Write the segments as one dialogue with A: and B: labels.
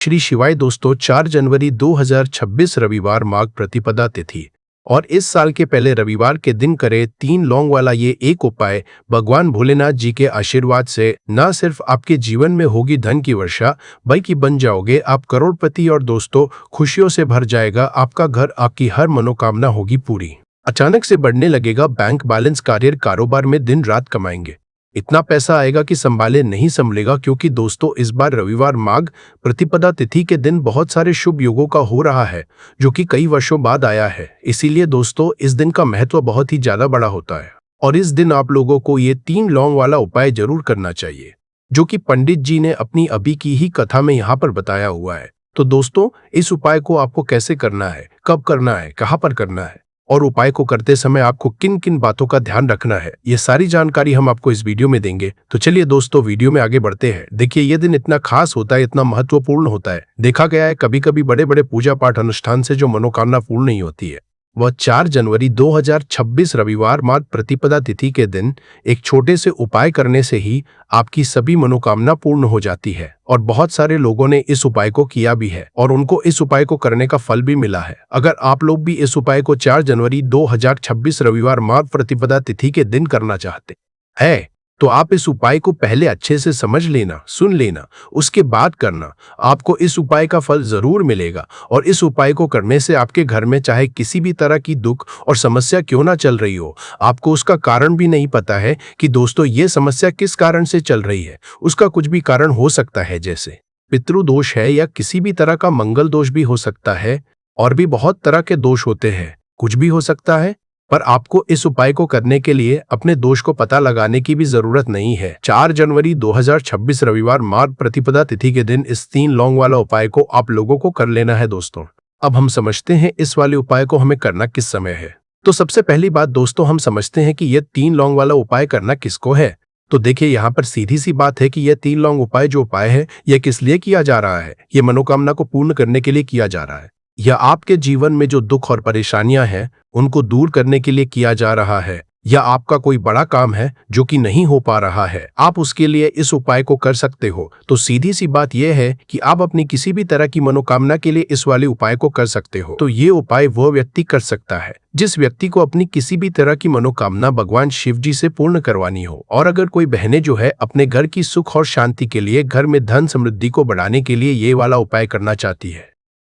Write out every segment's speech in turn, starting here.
A: श्री शिवाय दोस्तों, 4 जनवरी 2026 रविवार माघ प्रतिपदा तिथि और इस साल के पहले रविवार के दिन करे 3 लौंग वाला ये एक उपाय भगवान भोलेनाथ जी के आशीर्वाद से न सिर्फ आपके जीवन में होगी धन की वर्षा, बल्कि बन जाओगे आप करोड़पति और दोस्तों खुशियों से भर जाएगा आपका घर, आपकी हर मनोकामना होगी पूरी। अचानक से बढ़ने लगेगा बैंक बैलेंस, कार्य कारोबार में दिन रात कमाएंगे, इतना पैसा आएगा कि संभाले नहीं संभलेगा। क्योंकि दोस्तों इस बार रविवार माघ प्रतिपदा तिथि के दिन बहुत सारे शुभ योगों का हो रहा है, जो कि कई वर्षों बाद आया है। इसीलिए दोस्तों इस दिन का महत्व बहुत ही ज्यादा बड़ा होता है और इस दिन आप लोगों को ये 3 लौंग वाला उपाय जरूर करना चाहिए, जो कि पंडित जी ने अपनी अभी की ही कथा में यहाँ पर बताया हुआ है। तो दोस्तों इस उपाय को आपको कैसे करना है, कब करना है, कहाँ पर करना है और उपाय को करते समय आपको किन किन बातों का ध्यान रखना है, ये सारी जानकारी हम आपको इस वीडियो में देंगे। तो चलिए दोस्तों वीडियो में आगे बढ़ते हैं। देखिए ये दिन इतना खास होता है, इतना महत्वपूर्ण होता है। देखा गया है कभी कभी बड़े बड़े पूजा पाठ अनुष्ठान से जो मनोकामना पूर्ण नहीं होती है, वह 4 जनवरी 2026 रविवार माघ प्रतिपदा तिथि के दिन एक छोटे से उपाय करने से ही आपकी सभी मनोकामना पूर्ण हो जाती है। और बहुत सारे लोगों ने इस उपाय को किया भी है और उनको इस उपाय को करने का फल भी मिला है। अगर आप लोग भी इस उपाय को 4 जनवरी 2026 रविवार माघ प्रतिपदा तिथि के दिन करना चाहते हैं, तो आप इस उपाय को पहले अच्छे से समझ लेना, सुन लेना, उसके बाद करना। आपको इस उपाय का फल जरूर मिलेगा और इस उपाय को करने से आपके घर में चाहे किसी भी तरह की दुख और समस्या क्यों ना चल रही हो, आपको उसका कारण भी नहीं पता है कि दोस्तों ये समस्या किस कारण से चल रही है, उसका कुछ भी कारण हो सकता है, जैसे पितृदोष है या किसी भी तरह का मंगल दोष भी हो सकता है, और भी बहुत तरह के दोष होते हैं, कुछ भी हो सकता है। पर आपको इस उपाय को करने के लिए अपने दोष को पता लगाने की भी जरूरत नहीं है। 4 जनवरी 2026 रविवार माघ प्रतिपदा तिथि के दिन इस 3 लौंग वाला उपाय को आप लोगों को कर लेना है दोस्तों। अब हम समझते हैं इस वाले उपाय को हमें करना किस समय है। तो सबसे पहली बात दोस्तों, हम समझते हैं कि यह 3 लौंग वाला उपाय करना किसको है। तो देखिए यहाँ पर सीधी सी बात है कि यह 3 लौंग उपाय जो उपाय है, यह किस लिए किया जा रहा है। यह मनोकामना को पूर्ण करने के लिए किया जा रहा है, या आपके जीवन में जो दुख और परेशानियां हैं उनको दूर करने के लिए किया जा रहा है, या आपका कोई बड़ा काम है जो कि नहीं हो पा रहा है, आप उसके लिए इस उपाय को कर सकते हो। तो सीधी सी बात यह है कि आप अपनी किसी भी तरह की मनोकामना के लिए इस वाले उपाय को कर सकते हो। तो ये उपाय वह व्यक्ति कर सकता है जिस व्यक्ति को अपनी किसी भी तरह की मनोकामना भगवान शिव जी से पूर्ण करवानी हो। और अगर कोई बहनें जो है अपने घर की सुख और शांति के लिए, घर में धन समृद्धि को बढ़ाने के लिए ये वाला उपाय करना चाहती है,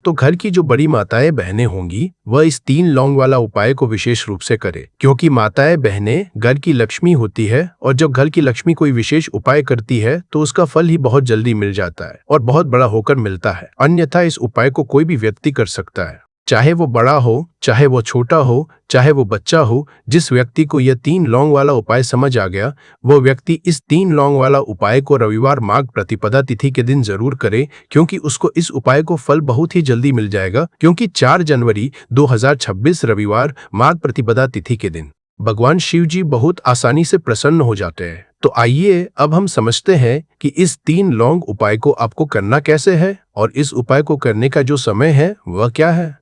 A: तो घर की जो बड़ी माताएं बहनें होंगी वह इस 3 लौंग वाला उपाय को विशेष रूप से करे। क्योंकि माताएं बहनें घर की लक्ष्मी होती है और जब घर की लक्ष्मी कोई विशेष उपाय करती है तो उसका फल ही बहुत जल्दी मिल जाता है और बहुत बड़ा होकर मिलता है। अन्यथा इस उपाय को कोई भी व्यक्ति कर सकता है, चाहे वो बड़ा हो, चाहे वो छोटा हो, चाहे वो बच्चा हो। जिस व्यक्ति को यह 3 लौंग वाला उपाय समझ आ गया, वो व्यक्ति इस 3 लौंग वाला उपाय को रविवार माघ प्रतिपदा तिथि के दिन जरूर करे, क्योंकि उसको इस उपाय को फल बहुत ही जल्दी मिल जाएगा। क्योंकि 4 जनवरी 2026 रविवार माघ प्रतिपदा तिथि के दिन भगवान शिव जी बहुत आसानी से प्रसन्न हो जाते हैं। तो आइए अब हम समझते हैं कि इस 3 लौंग उपाय को आपको करना कैसे है और इस उपाय को करने का जो समय है वह क्या है।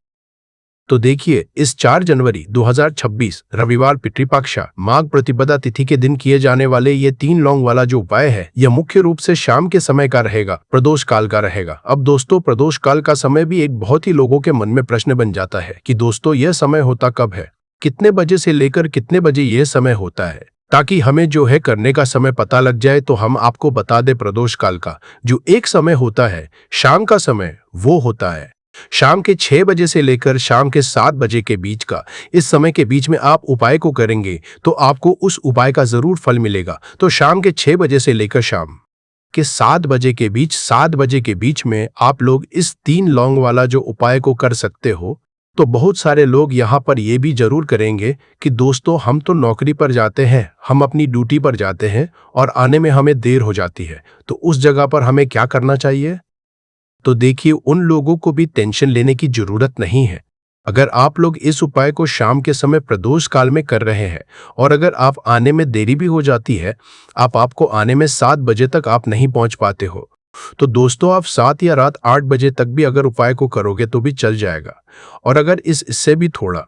A: तो देखिए, इस 4 जनवरी 2026 रविवार पितृपक्षा माघ प्रतिपदा तिथि के दिन किए जाने वाले ये 3 लौंग वाला जो उपाय है, यह मुख्य रूप से शाम के समय का रहेगा, प्रदोष काल का रहेगा। अब दोस्तों प्रदोष काल का समय भी एक बहुत ही लोगों के मन में प्रश्न बन जाता है कि दोस्तों यह समय होता कब है, कितने बजे से लेकर कितने बजे यह समय होता है, ताकि हमें जो है करने का समय पता लग जाए। तो हम आपको बता दें, प्रदोष काल का जो एक समय होता है, शाम का समय, वो होता है शाम के 6 बजे से लेकर शाम के 7 बजे के बीच का। इस समय के बीच में आप उपाय को करेंगे तो आपको उस उपाय का जरूर फल मिलेगा। तो शाम के 6 बजे से लेकर शाम के 7 बजे के बीच, 7 बजे के बीच में आप लोग इस 3 लौंग वाला जो उपाय को कर सकते हो। तो बहुत सारे लोग यहाँ पर ये भी जरूर करेंगे कि दोस्तों हम तो नौकरी पर जाते हैं, हम अपनी ड्यूटी पर जाते हैं और आने में हमें देर हो जाती है, तो उस जगह पर हमें क्या करना चाहिए। तो देखिए, उन लोगों को भी टेंशन लेने की जरूरत नहीं है। अगर आप लोग इस उपाय को शाम के समय प्रदोष काल में कर रहे हैं और अगर आप आने में देरी भी हो जाती है, आपको आने में 7 बजे तक आप नहीं पहुंच पाते हो, तो दोस्तों आप 7 या रात 8 बजे तक भी अगर उपाय को करोगे तो भी चल जाएगा। और अगर इससे भी थोड़ा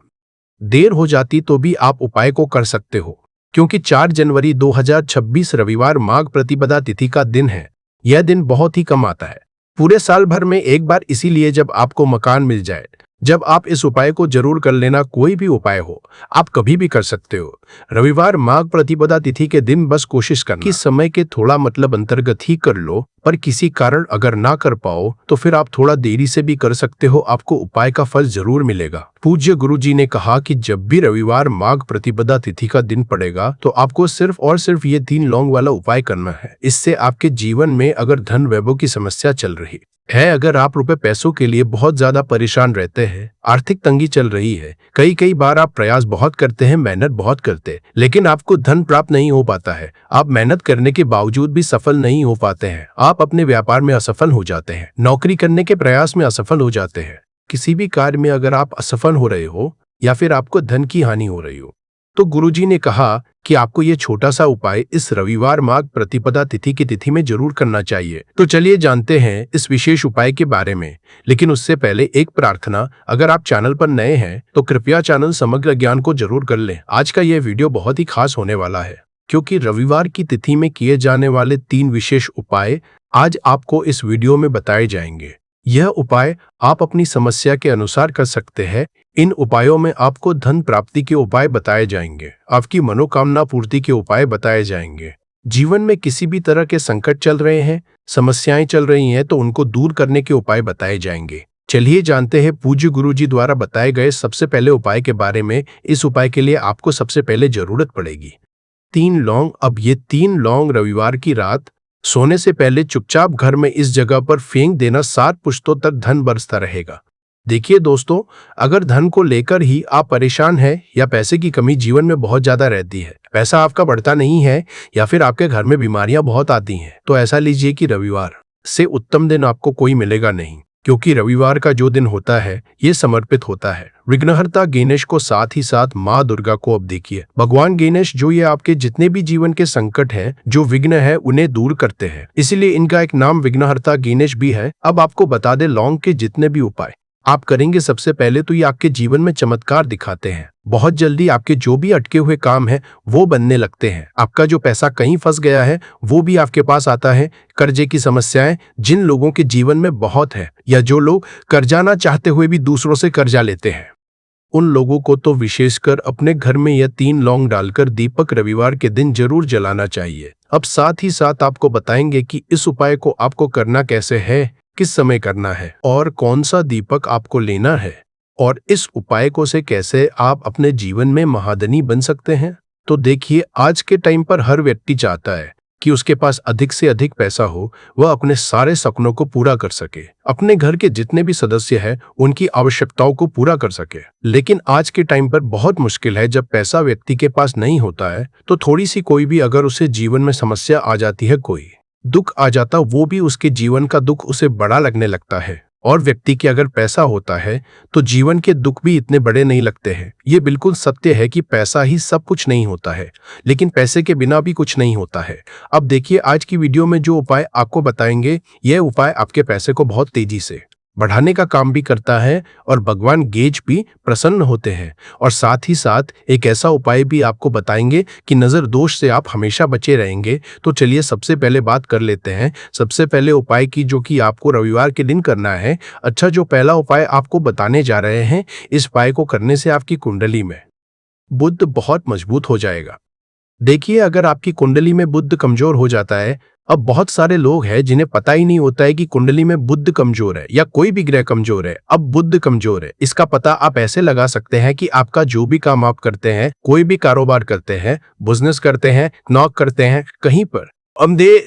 A: देर हो जाती तो भी आप उपाय को कर सकते हो, क्योंकि 4 जनवरी 2026 रविवार माघ प्रतिपदा तिथि का दिन है। यह दिन बहुत ही कम आता है, पूरे साल भर में एक बार, इसीलिए जब आपको मकान मिल जाए, जब आप इस उपाय को जरूर कर लेना। कोई भी उपाय हो, आप कभी भी कर सकते हो। रविवार माघ प्रतिपदा तिथि के दिन बस कोशिश करना कि समय के थोड़ा अंतर्गत ही कर लो, पर किसी कारण अगर ना कर पाओ तो फिर आप थोड़ा देरी से भी कर सकते हो, आपको उपाय का फल जरूर मिलेगा। पूज्य गुरुजी ने कहा कि जब भी रविवार माघ प्रतिपदा तिथि का दिन पड़ेगा तो आपको सिर्फ और सिर्फ ये 3 लौंग वाला उपाय करना है। इससे आपके जीवन में अगर धन वैभव की समस्या चल रही है, अगर आप रुपए पैसों के लिए बहुत ज्यादा परेशान रहते हैं, आर्थिक तंगी चल रही है, कई बार आप प्रयास बहुत करते हैं, मेहनत बहुत करते हैं, लेकिन आपको धन प्राप्त नहीं हो पाता है, आप मेहनत करने के बावजूद भी सफल नहीं हो पाते हैं, आप अपने व्यापार में असफल हो जाते हैं, नौकरी करने के प्रयास में असफल हो जाते हैं, किसी भी कार्य में अगर आप असफल हो रहे हो या फिर आपको धन की हानि हो रही हो, तो गुरुजी ने कहा कि आपको ये छोटा सा उपाय इस रविवार माघ प्रतिपदा तिथि की तिथि में जरूर करना चाहिए। तो चलिए जानते हैं इस विशेष उपाय के बारे में, लेकिन उससे पहले एक प्रार्थना, अगर आप चैनल पर नए हैं तो कृपया चैनल समग्र ज्ञान को जरूर कर लें। आज का यह वीडियो बहुत ही खास होने वाला है, क्योंकि रविवार की तिथि में किए जाने वाले 3 विशेष उपाय आज आपको इस वीडियो में बताए जाएंगे। यह उपाय आप अपनी समस्या के अनुसार कर सकते हैं। इन उपायों में आपको धन प्राप्ति के उपाय बताए जाएंगे, आपकी मनोकामना पूर्ति के उपाय बताए जाएंगे। जीवन में किसी भी तरह के संकट चल रहे हैं, समस्याएं चल रही हैं, तो उनको दूर करने के उपाय बताए जाएंगे। चलिए जानते हैं पूज्य गुरुजी द्वारा बताए गए सबसे पहले उपाय के बारे में। इस उपाय के लिए आपको सबसे पहले जरूरत पड़ेगी 3 लौंग। अब ये 3 लौंग रविवार की रात सोने से पहले चुपचाप घर में इस जगह पर फेंक देना, 7 पुश्तों तक धन बरसता रहेगा। देखिए दोस्तों, अगर धन को लेकर ही आप परेशान हैं या पैसे की कमी जीवन में बहुत ज्यादा रहती है, पैसा आपका बढ़ता नहीं है या फिर आपके घर में बीमारियां बहुत आती हैं, तो ऐसा लीजिए कि रविवार से उत्तम दिन आपको कोई मिलेगा नहीं, क्योंकि रविवार का जो दिन होता है ये समर्पित होता है विघ्नहर्ता गणेश को, साथ ही साथ माँ दुर्गा को। अब देखिए, भगवान गणेश जो ये आपके जितने भी जीवन के संकट हैं, जो विघ्न है, उन्हें दूर करते हैं, इसलिए इनका एक नाम विघ्नहर्ता गणेश भी है। अब आपको बता दे, लौंग के जितने भी उपाय आप करेंगे, सबसे पहले तो ये आपके जीवन में चमत्कार दिखाते हैं। बहुत जल्दी आपके जो भी अटके हुए काम हैं वो बनने लगते हैं। आपका जो पैसा कहीं फंस गया है वो भी आपके पास आता है। कर्जे की समस्याएं जिन लोगों के जीवन में बहुत है, या जो लोग कर्जाना चाहते हुए भी दूसरों से कर्जा लेते हैं, उन लोगों को तो विशेषकर अपने घर में यह 3 लौंग डालकर दीपक रविवार के दिन जरूर जलाना चाहिए। अब साथ ही साथ आपको बताएंगे कि इस उपाय को आपको करना कैसे है, किस समय करना है और कौन सा दीपक आपको लेना है, और इस उपाय को से कैसे आप अपने जीवन में महाधनी बन सकते हैं। तो देखिए, आज के टाइम पर हर व्यक्ति चाहता है कि उसके पास अधिक से अधिक पैसा हो, वह अपने सारे सपनों को पूरा कर सके, अपने घर के जितने भी सदस्य हैं उनकी आवश्यकताओं को पूरा कर सके। लेकिन आज के टाइम पर बहुत मुश्किल है, जब पैसा व्यक्ति के पास नहीं होता है तो थोड़ी सी कोई भी अगर उसे जीवन में समस्या आ जाती है, कोई दुख आ जाता, वो भी उसके जीवन का दुख उसे बड़ा लगने लगता है। और व्यक्ति के अगर पैसा होता है तो जीवन के दुख भी इतने बड़े नहीं लगते हैं। ये बिल्कुल सत्य है कि पैसा ही सब कुछ नहीं होता है, लेकिन पैसे के बिना भी कुछ नहीं होता है। अब देखिए, आज की वीडियो में जो उपाय आपको बताएंगे, यह उपाय आपके पैसे को बहुत तेजी से बढ़ाने का काम भी करता है और भगवान गेज भी प्रसन्न होते हैं। और साथ ही साथ एक ऐसा उपाय भी आपको बताएंगे कि नजर दोष से आप हमेशा बचे रहेंगे। तो चलिए सबसे पहले बात कर लेते हैं सबसे पहले उपाय की, जो कि आपको रविवार के दिन करना है। अच्छा, जो पहला उपाय आपको बताने जा रहे हैं, इस उपाय को करने से आपकी कुंडली में बुध बहुत मजबूत हो जाएगा। देखिए, अगर आपकी कुंडली में बुध कमजोर हो जाता है, अब बहुत सारे लोग हैं जिन्हें पता ही नहीं होता है कि कुंडली में बुध कमजोर है या कोई भी ग्रह कमजोर है। अब बुध कमजोर है, इसका पता आप ऐसे लगा सकते हैं कि आपका जो भी काम आप करते हैं, कोई भी कारोबार करते हैं, बिजनेस करते हैं, नौकरी करते हैं, कहीं पर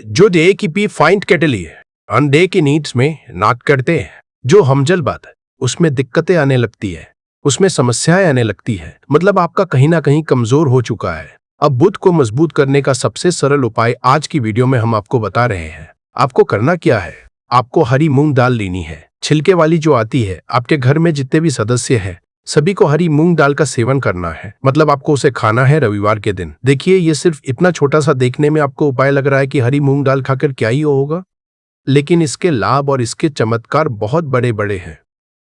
A: जो डे की पी फाइंड कैटली है, अंडे की नीड्स में नाट करते हैं, जो हमजल बात है उसमें दिक्कतें आने लगती है, उसमें समस्याएं आने लगती है, मतलब आपका कहीं ना कहीं कमजोर हो चुका है। अब बुध को मजबूत करने का सबसे सरल उपाय आज की वीडियो में हम आपको बता रहे हैं। आपको करना क्या है, आपको हरी मूंग दाल लेनी है, छिलके वाली जो आती है। आपके घर में जितने भी सदस्य हैं सभी को हरी मूंग दाल का सेवन करना है, मतलब आपको उसे खाना है रविवार के दिन। देखिए, ये सिर्फ इतना छोटा सा देखने में आपको उपाय लग रहा है कि हरी मूंग दाल खाकर क्या ही होगा, लेकिन इसके लाभ और इसके चमत्कार बहुत बड़े बड़े हैं।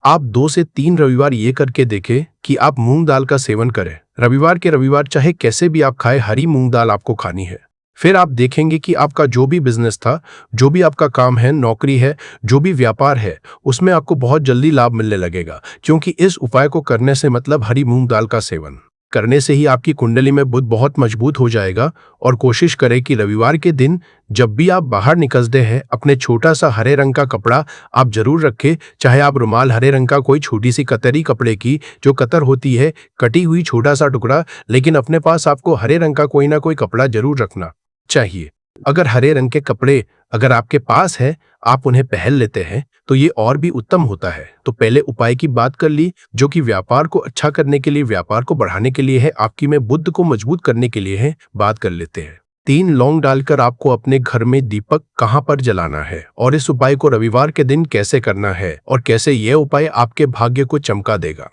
A: आप 2 से 3 रविवार ये करके देखें कि आप मूंग दाल का सेवन करें। रविवार के रविवार चाहे कैसे भी आप खाएं, हरी मूंग दाल आपको खानी है। फिर आप देखेंगे कि आपका जो भी बिजनेस था, जो भी आपका काम है, नौकरी है, जो भी व्यापार है, उसमें आपको बहुत जल्दी लाभ मिलने लगेगा। क्योंकि इस उपाय को करने से मतलब हरी मूंग दाल का सेवन करने से ही आपकी कुंडली में बुध बहुत मजबूत हो जाएगा। और कोशिश करें कि रविवार के दिन जब भी आप बाहर निकलते हैं, अपने छोटा सा हरे रंग का कपड़ा आप जरूर रखें। चाहे आप रुमाल हरे रंग का कोई छोटी सी कतरी कपड़े की जो कतर होती है, कटी हुई छोटा सा टुकड़ा, लेकिन अपने पास आपको हरे रंग का कोई ना कोई कपड़ा जरूर रखना चाहिए। अगर हरे रंग के कपड़े अगर आपके पास है, आप उन्हें पहन लेते हैं तो ये और भी उत्तम होता है। तो पहले उपाय की बात कर ली, जो कि व्यापार को अच्छा करने के लिए, व्यापार को बढ़ाने के लिए है, आपकी में बुद्ध को मजबूत करने के लिए है। बात कर लेते हैं 3 लौंग डालकर आपको अपने घर में दीपक कहां पर जलाना है और इस उपाय को रविवार के दिन कैसे करना है और कैसे यह उपाय आपके भाग्य को चमका देगा,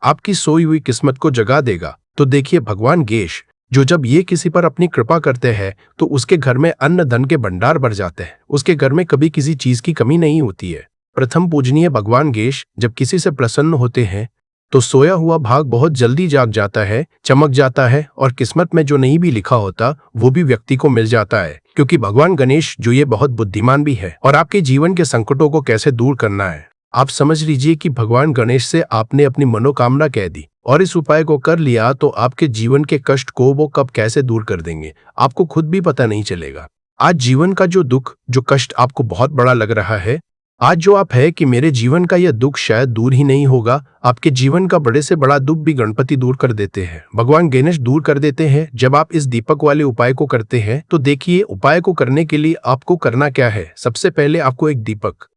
A: आपकी सोई हुई किस्मत को जगा देगा। तो देखिए, भगवान गणेश जो जब ये किसी पर अपनी कृपा करते हैं तो उसके घर में अन्न धन के भंडार भर जाते हैं, उसके घर में कभी किसी चीज की कमी नहीं होती है। प्रथम पूजनीय भगवान गणेश जब किसी से प्रसन्न होते हैं तो सोया हुआ भाग बहुत जल्दी जाग जाता है, चमक जाता है और किस्मत में जो नहीं भी लिखा होता वो भी व्यक्ति को मिल जाता है। क्योंकि भगवान गणेश जो ये बहुत बुद्धिमान भी है और आपके जीवन के संकटों को कैसे दूर करना है, आप समझ लीजिए कि भगवान गणेश से आपने अपनी मनोकामना कह दी और इस उपाय को कर लिया तो आपके जीवन के कष्ट को वो कब कैसे दूर कर देंगे आपको खुद भी पता नहीं चलेगा। आज जीवन का जो दुख, जो कष्ट आपको बहुत बड़ा लग रहा है, आज जो आप है कि मेरे जीवन का यह दुख शायद दूर ही नहीं होगा, आपके जीवन का बड़े से बड़ा दुख भी गणपति दूर कर देते हैं, भगवान गणेश दूर कर देते हैं जब आप इस दीपक वाले उपाय को करते हैं। तो देखिए, उपाय को करने के लिए आपको करना क्या है। सबसे पहले आपको एक दीपक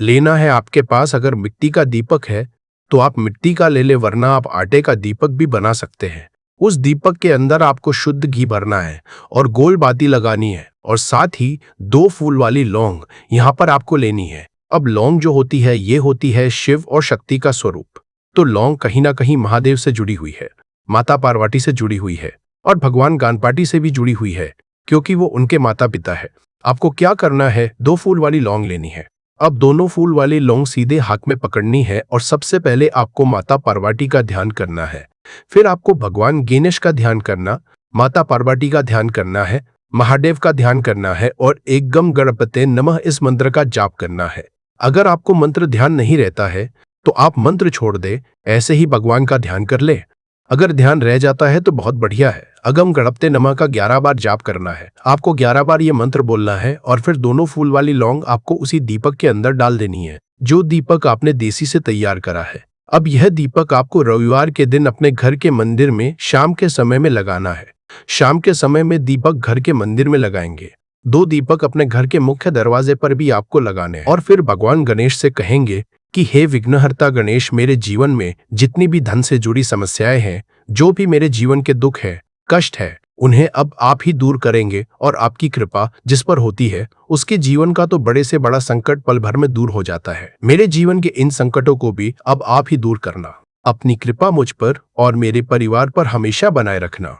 A: लेना है। आपके पास अगर मिट्टी का दीपक है तो आप मिट्टी का ले ले, वरना आप आटे का दीपक भी बना सकते हैं। उस दीपक के अंदर आपको शुद्ध घी भरना है और गोल बाती लगानी है और साथ ही 2 फूल वाली लौंग यहाँ पर आपको लेनी है। अब लौंग जो होती है ये होती है शिव और शक्ति का स्वरूप। तो लौंग कहीं ना कहीं महादेव से जुड़ी हुई है, माता पार्वती से जुड़ी हुई है और भगवान गणपति से भी जुड़ी हुई है, क्योंकि वो उनके माता पिता है। आपको क्या करना है, 2 फूल वाली लौंग लेनी है। अब दोनों फूल वाली लौंग सीधे हाथ में पकड़नी है और सबसे पहले आपको माता पार्वती का ध्यान करना है। फिर आपको भगवान गणेश का ध्यान करना, माता पार्वती का ध्यान करना है, महादेव का ध्यान करना है और एक गम गणपते नमः इस मंत्र का जाप करना है। अगर आपको मंत्र ध्यान नहीं रहता है तो आप मंत्र छोड़ दे, ऐसे ही भगवान का ध्यान कर ले। अगर ध्यान रह जाता है तो बहुत बढ़िया है। अगम गणपते नमः का 11 बार जाप करना है। आपको 11 बार ये मंत्र बोलना है और फिर दोनों फूल वाली लौंग आपको उसी दीपक के अंदर डाल देनी है, जो दीपक आपने देसी से तैयार करा है। अब यह दीपक आपको रविवार के दिन अपने घर के मंदिर में शाम के समय में लगाना है। शाम के समय में दीपक घर के मंदिर में लगाएंगे। 2 दीपक अपने घर के मुख्य दरवाजे पर भी आपको लगाने हैं और फिर भगवान गणेश से कहेंगे कि हे विघ्नहर्ता गणेश, मेरे जीवन में जितनी भी धन से जुड़ी समस्याएं हैं, जो भी मेरे जीवन के दुख है, कष्ट है, उन्हें अब आप ही दूर करेंगे और आपकी कृपा जिस पर होती है उसके जीवन का तो बड़े से बड़ा संकट पल भर में दूर हो जाता है। मेरे जीवन के इन संकटों को भी अब आप ही दूर करना। अपनी कृपा मुझ पर और मेरे परिवार पर हमेशा बनाए रखना।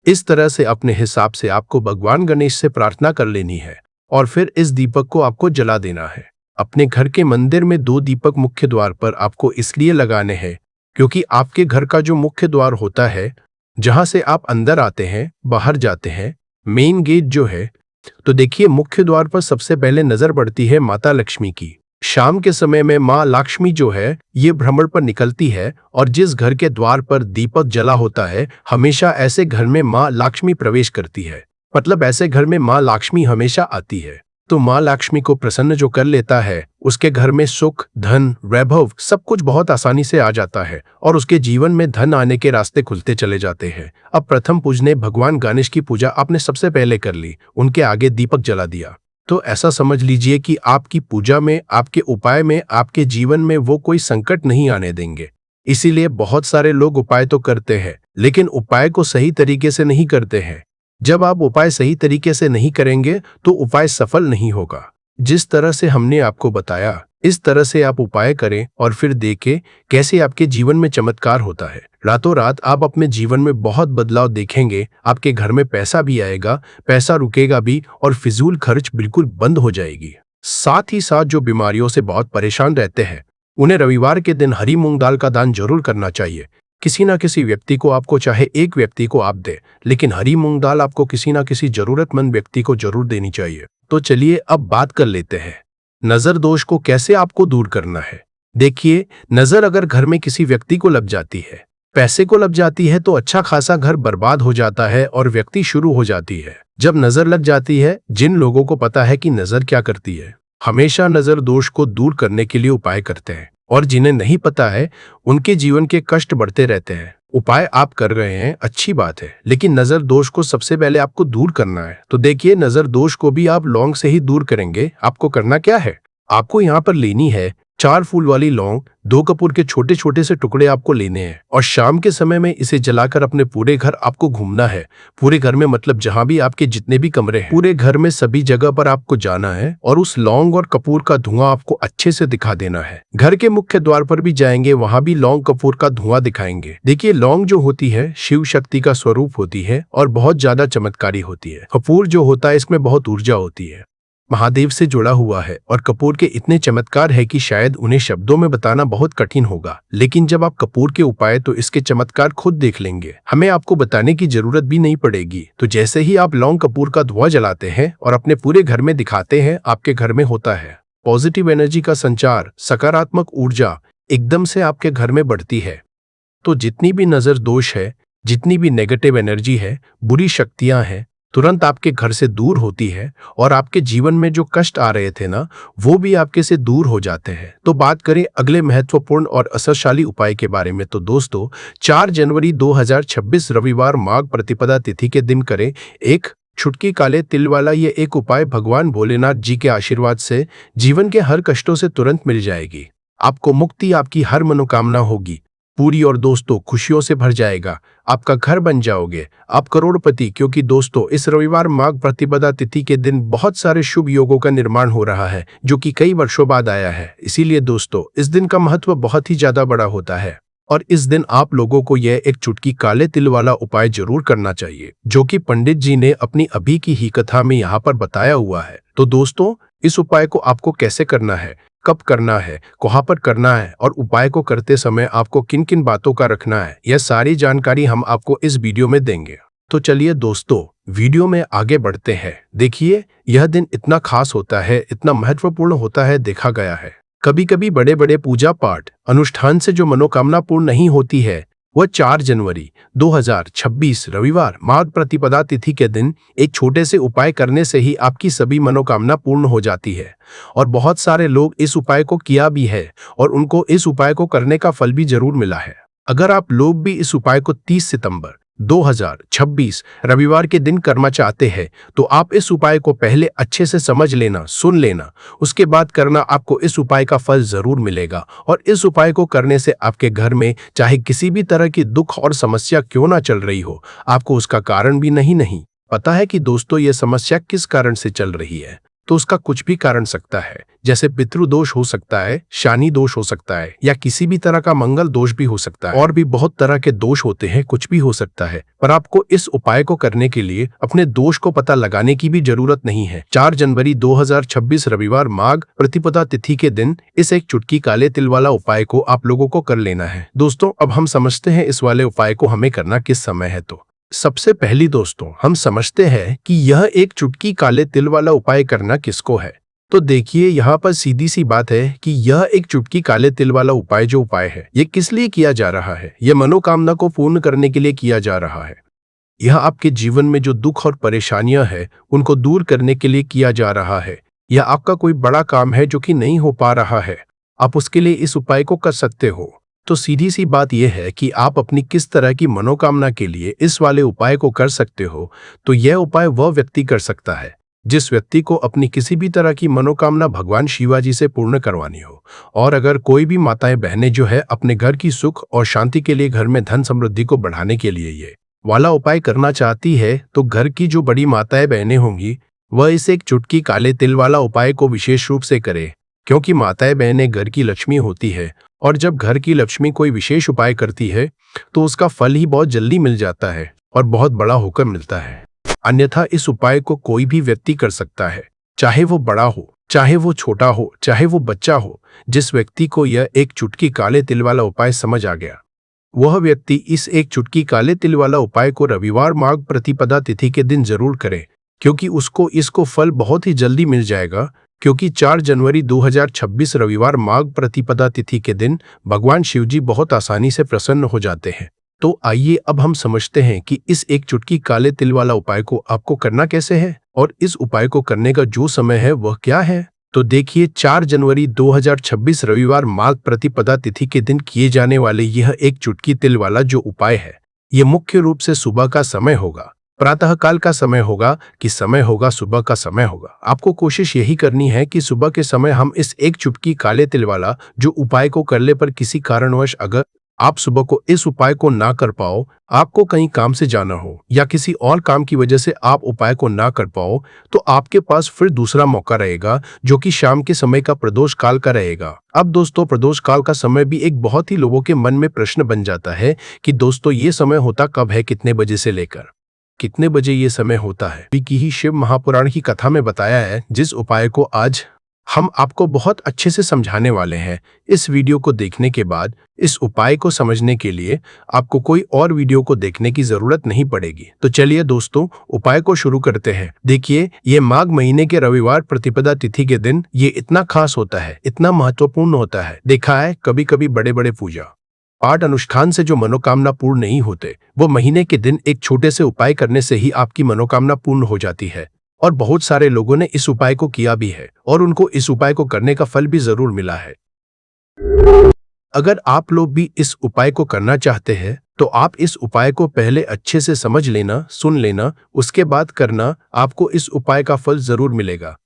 A: इस तरह से अपने हिसाब से आपको भगवान गणेश से प्रार्थना कर लेनी है और फिर इस दीपक को आपको जला देना है। अपने घर के मंदिर में 2 दीपक मुख्य द्वार पर आपको इसलिए लगाने हैं क्योंकि आपके घर का जो मुख्य द्वार होता है, जहां से आप अंदर आते हैं, बाहर जाते हैं, मेन गेट जो है, तो देखिए मुख्य द्वार पर सबसे पहले नजर पड़ती है माता लक्ष्मी की। शाम के समय में माँ लक्ष्मी जो है ये भ्रमण पर निकलती है और जिस घर के द्वार पर दीपक जला होता है, हमेशा ऐसे घर में माँ लक्ष्मी प्रवेश करती है। मतलब ऐसे घर में माँ लक्ष्मी हमेशा आती है। तो माँ लक्ष्मी को प्रसन्न जो कर लेता है, उसके घर में सुख, धन, वैभव सब कुछ बहुत आसानी से आ जाता है और उसके जीवन में धन आने के रास्ते खुलते चले जाते हैं। अब प्रथम पूजने भगवान गणेश की पूजा आपने सबसे पहले कर ली, उनके आगे दीपक जला दिया। तो ऐसा समझ लीजिए कि आपकी पूजा में, आपके उपाय में, आपके जीवन में वो कोई संकट नहीं आने देंगे। इसीलिए बहुत सारे लोग उपाय तो करते हैं लेकिन उपाय को सही तरीके से नहीं करते हैं। जब आप उपाय सही तरीके से नहीं करेंगे तो उपाय सफल नहीं होगा। जिस तरह से हमने आपको बताया, इस तरह से आप उपाय करें और फिर देखें कैसे आपके जीवन में चमत्कार होता है। रातों रात आप अपने जीवन में बहुत बदलाव देखेंगे। आपके घर में पैसा भी आएगा, पैसा रुकेगा भी और फिजूल खर्च बिल्कुल बंद हो जाएगी। साथ ही साथ जो बीमारियों से बहुत परेशान रहते हैं, उन्हें रविवार के दिन हरी मूंग दाल का दान जरूर करना चाहिए। किसी ना किसी व्यक्ति को आपको, चाहे एक व्यक्ति को आप दे, लेकिन हरी मूंग दाल आपको किसी ना किसी जरूरतमंद व्यक्ति को जरूर देनी चाहिए। तो चलिए अब बात कर लेते हैं नजर दोष को कैसे आपको दूर करना है। देखिए, नजर अगर घर में किसी व्यक्ति को लग जाती है, पैसे को लग जाती है, तो अच्छा खासा घर बर्बाद हो जाता है और व्यक्ति शुरू हो जाती है। जब नजर लग जाती है, जिन लोगों को पता है कि नजर क्या करती है, हमेशा नजर दोष को दूर करने के लिए उपाय करते हैं, और जिन्हें नहीं पता है उनके जीवन के कष्ट बढ़ते रहते हैं। उपाय आप कर रहे हैं, अच्छी बात है, लेकिन नजर दोष को सबसे पहले आपको दूर करना है। तो देखिए, नजर दोष को भी आप लौंग से ही दूर करेंगे। आपको करना क्या है, आपको यहाँ पर लेनी है 4 फूल वाली लौंग, 2 कपूर के छोटे छोटे से टुकड़े आपको लेने हैं, और शाम के समय में इसे जलाकर अपने पूरे घर आपको घूमना है। पूरे घर में मतलब जहां भी आपके जितने भी कमरे हैं, पूरे घर में सभी जगह पर आपको जाना है और उस लौंग और कपूर का धुआं आपको अच्छे से दिखा देना है। घर के मुख्य द्वार पर भी जाएंगे, वहां भी लौंग कपूर का धुआं दिखाएंगे। देखिए, लौंग जो होती है शिव शक्ति का स्वरूप होती है और बहुत ज्यादा चमत्कारी होती है। कपूर जो होता है इसमें बहुत ऊर्जा होती है, महादेव से जुड़ा हुआ है, और कपूर के इतने चमत्कार है कि शायद उन्हें शब्दों में बताना बहुत कठिन होगा। लेकिन जब आप कपूर के उपाय तो इसके चमत्कार खुद देख लेंगे, हमें आपको बताने की जरूरत भी नहीं पड़ेगी। तो जैसे ही आप लौंग कपूर का धुआं जलाते हैं और अपने पूरे घर में दिखाते हैं, आपके घर में होता है पॉजिटिव एनर्जी का संचार, सकारात्मक ऊर्जा एकदम से आपके घर में बढ़ती है। तो जितनी भी नजर दोष है, जितनी भी नेगेटिव एनर्जी है, बुरी शक्तियां हैं, तुरंत आपके घर से दूर होती है, और आपके जीवन में जो कष्ट आ रहे थे ना, वो भी आपके से दूर हो जाते हैं। तो बात करें अगले महत्वपूर्ण और असरशाली उपाय के बारे में, तो दोस्तों 4 जनवरी 2026 रविवार माघ प्रतिपदा तिथि के दिन करें एक छुटकी काले तिल वाला ये एक उपाय। भगवान भोलेनाथ जी के आशीर्वाद से जीवन के हर कष्टों से तुरंत मिल जाएगी, आपको मुक्ति, आपकी हर मनोकामना होगी पूरी, और दोस्तों खुशियों से भर जाएगा, आपका घर बन जाओगे, आप करोड़पति। क्योंकि दोस्तों इस रविवार माघ प्रतिपदा तिथि के दिन बहुत सारे शुभ योगों का निर्माण हो रहा है, जो कि कई वर्षों बाद आया है। इसीलिए दोस्तों इस दिन का महत्व बहुत ही ज्यादा बड़ा होता है, और इस दिन आप लोगों को यह एक चुटकी काले तिल वाला उपाय जरूर करना चाहिए, जो कि पंडित जी ने अपनी अभी की ही कथा में यहाँ पर बताया हुआ है। तो दोस्तों इस उपाय को आपको कैसे करना है, कब करना है, कहाँ पर करना है, और उपाय को करते समय आपको किन किन बातों का रखना है, यह सारी जानकारी हम आपको इस वीडियो में देंगे। तो चलिए दोस्तों वीडियो में आगे बढ़ते हैं। देखिए, यह दिन इतना खास होता है, इतना महत्वपूर्ण होता है, देखा गया है कभी कभी बड़े बड़े पूजा पाठ अनुष्ठान से जो मनोकामना पूर्ण नहीं होती है, वह 4 जनवरी 2026 रविवार माघ प्रतिपदा तिथि के दिन एक छोटे से उपाय करने से ही आपकी सभी मनोकामना पूर्ण हो जाती है। और बहुत सारे लोग इस उपाय को किया भी है, और उनको इस उपाय को करने का फल भी जरूर मिला है। अगर आप लोग भी इस उपाय को 30 सितंबर 2026 रविवार के दिन करना चाहते हैं, तो आप इस उपाय को पहले अच्छे से समझ लेना, सुन लेना, उसके बाद करना, आपको इस उपाय का फल जरूर मिलेगा। और इस उपाय को करने से आपके घर में चाहे किसी भी तरह की दुख और समस्या क्यों ना चल रही हो, आपको उसका कारण भी नहीं पता है कि दोस्तों ये समस्या किस कारण से चल रही है, तो उसका कुछ भी कारण सकता है, जैसे पितृदोष हो सकता है, शानी दोष हो सकता है, या किसी भी तरह का मंगल दोष भी हो सकता है, और भी बहुत तरह के दोष होते हैं, कुछ भी हो सकता है। पर आपको इस उपाय को करने के लिए अपने दोष को पता लगाने की भी जरूरत नहीं है। 4 जनवरी 2026 रविवार माघ प्रतिपदा तिथि के दिन इस एक चुटकी काले तिल वाला उपाय को आप लोगों को कर लेना है। दोस्तों अब हम समझते हैं इस वाले उपाय को हमें करना किस समय है। तो सबसे पहली दोस्तों हम समझते हैं कि यह एक चुटकी काले तिल वाला उपाय करना किसको है। तो देखिए, यहाँ पर सीधी सी बात है कि यह एक चुटकी काले तिल वाला उपाय जो उपाय है, ये किस लिए किया जा रहा है, यह मनोकामना को पूर्ण करने के लिए किया जा रहा है। यह आपके जीवन में जो दुख और परेशानियां हैं उनको दूर करने के लिए किया जा रहा है। यह आपका कोई बड़ा काम है जो कि नहीं हो पा रहा है, आप उसके लिए इस उपाय को कर सकते हो। तो सीधी सी बात यह है कि आप अपनी किस तरह की मनोकामना के लिए इस वाले उपाय को कर सकते हो। तो यह उपाय वह व्यक्ति कर सकता है जिस व्यक्ति को अपनी किसी भी तरह की मनोकामना भगवान शिवाजी से पूर्ण करवानी हो। और अगर कोई भी माताएं बहनें जो है अपने घर की सुख और शांति के लिए, घर में धन समृद्धि को बढ़ाने के लिए ये वाला उपाय करना चाहती है, तो घर की जो बड़ी माताएं बहनें होंगी वह इस एक चुटकी काले तिल वाला उपाय को विशेष रूप से करे, क्योंकि माताएं बहनें घर की लक्ष्मी होती है, और जब घर की लक्ष्मी कोई विशेष उपाय करती है तो उसका फल ही बहुत जल्दी मिल जाता है और बहुत बड़ा होकर मिलता है। अन्यथा इस उपाय को कोई भी व्यक्ति कर सकता है, चाहे वो बड़ा हो, चाहे वो छोटा हो, चाहे वो बच्चा हो। जिस व्यक्ति को यह एक चुटकी काले तिल वाला उपाय समझ आ गया वह व्यक्ति इस एक चुटकी काले तिल वाला उपाय को रविवार माघ प्रतिपदा तिथि के दिन जरूर करे, क्योंकि उसको इसको फल बहुत ही जल्दी मिल जाएगा। क्योंकि 4 जनवरी 2026 रविवार माघ प्रतिपदा तिथि के दिन भगवान शिवजी बहुत आसानी से प्रसन्न हो जाते हैं। तो आइए अब हम समझते हैं कि इस एक चुटकी काले तिल वाला उपाय को आपको करना कैसे है और इस उपाय को करने का जो समय है वह क्या है। तो देखिए, 4 जनवरी 2026 रविवार माघ प्रतिपदा तिथि के दिन किए जाने वाले यह एक चुटकी तिल वाला जो उपाय है, ये मुख्य रूप से सुबह का समय होगा, प्रातः काल का समय होगा कि समय होगा सुबह का समय होगा। आपको कोशिश यही करनी है कि सुबह के समय हम इस एक चुटकी काले तिल वाला जो उपाय को करने पर किसी कारणवश अगर आप सुबह को इस उपाय को ना कर पाओ, आपको कहीं काम से जाना हो या किसी और काम की वजह से आप उपाय को ना कर पाओ, तो आपके पास फिर दूसरा मौका रहेगा जो कि शाम के समय का प्रदोष काल का रहेगा। अब दोस्तों, प्रदोष काल का समय भी एक बहुत ही लोगों के मन में प्रश्न बन जाता है कि दोस्तों ये समय होता कब है, कितने बजे से लेकर कितने बजे ये समय होता है। की ही शिव महापुराण की कथा में बताया है, जिस उपाय को आज हम आपको बहुत अच्छे से समझाने वाले हैं। इस वीडियो को देखने के बाद इस उपाय को समझने के लिए आपको कोई और वीडियो को देखने की जरूरत नहीं पड़ेगी। तो चलिए दोस्तों, उपाय को शुरू करते हैं। देखिए, ये माघ महीने के रविवार प्रतिपदा तिथि के दिन ये इतना खास होता है, इतना महत्वपूर्ण होता है। देखा है, कभी कभी बड़े बड़े पूजा पाठ अनुष्ठान से जो मनोकामना पूर्ण नहीं होते, वो महीने के दिन एक छोटे से उपाय करने से ही आपकी मनोकामना पूर्ण हो जाती है। और बहुत सारे लोगों ने इस उपाय को किया भी है और उनको इस उपाय को करने का फल भी जरूर मिला है। अगर आप लोग भी इस उपाय को करना चाहते हैं तो आप इस उपाय को पहले अच्छे से समझ लेना, सुन लेना, उसके बाद करना। आपको इस उपाय का फल जरूर मिलेगा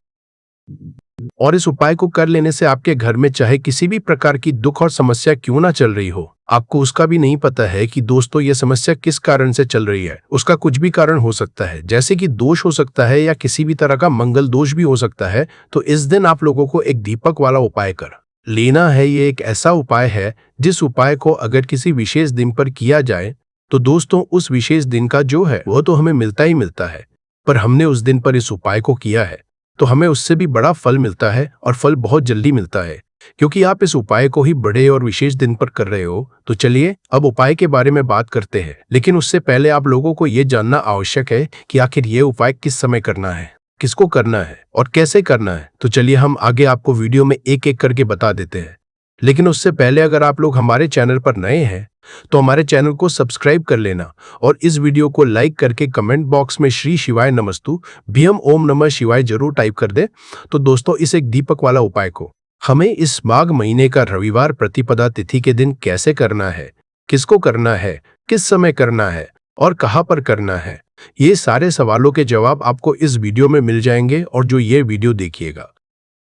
A: और इस उपाय को कर लेने से आपके घर में चाहे किसी भी प्रकार की दुख और समस्या क्यों ना चल रही हो, आपको उसका भी नहीं पता है कि दोस्तों ये समस्या किस कारण से चल रही है। उसका कुछ भी कारण हो सकता है, जैसे कि दोष हो सकता है या किसी भी तरह का मंगल दोष भी हो सकता है। तो इस दिन आप लोगों को एक दीपक वाला उपाय कर लेना है। ये एक ऐसा उपाय है जिस उपाय को अगर किसी विशेष दिन पर किया जाए तो दोस्तों उस विशेष दिन का जो है वो तो हमें मिलता ही मिलता है, पर हमने उस दिन पर इस उपाय को किया है तो हमें उससे भी बड़ा फल मिलता है और फल बहुत जल्दी मिलता है, क्योंकि आप इस उपाय को ही बड़े और विशेष दिन पर कर रहे हो। तो चलिए अब उपाय के बारे में बात करते हैं, लेकिन उससे पहले आप लोगों को ये जानना आवश्यक है कि आखिर ये उपाय किस समय करना है, किसको करना है और कैसे करना है। तो चलिए हम आगे आपको वीडियो में एक एक करके बता देते हैं। लेकिन उससे पहले अगर आप लोग हमारे चैनल पर नए हैं तो हमारे चैनल को सब्सक्राइब कर लेना और इस वीडियो को लाइक करके कमेंट बॉक्स में श्री शिवाय नमस्तु भीम ओम नमः शिवाय जरूर टाइप कर दे। तो दोस्तों, इस एक दीपक वाला उपाय को हमें इस माघ महीने का रविवार प्रतिपदा तिथि के दिन कैसे करना है, किसको करना है, किस समय करना है और कहां पर करना है, ये सारे सवालों के जवाब आपको इस वीडियो में मिल जाएंगे। और जो ये वीडियो देखिएगा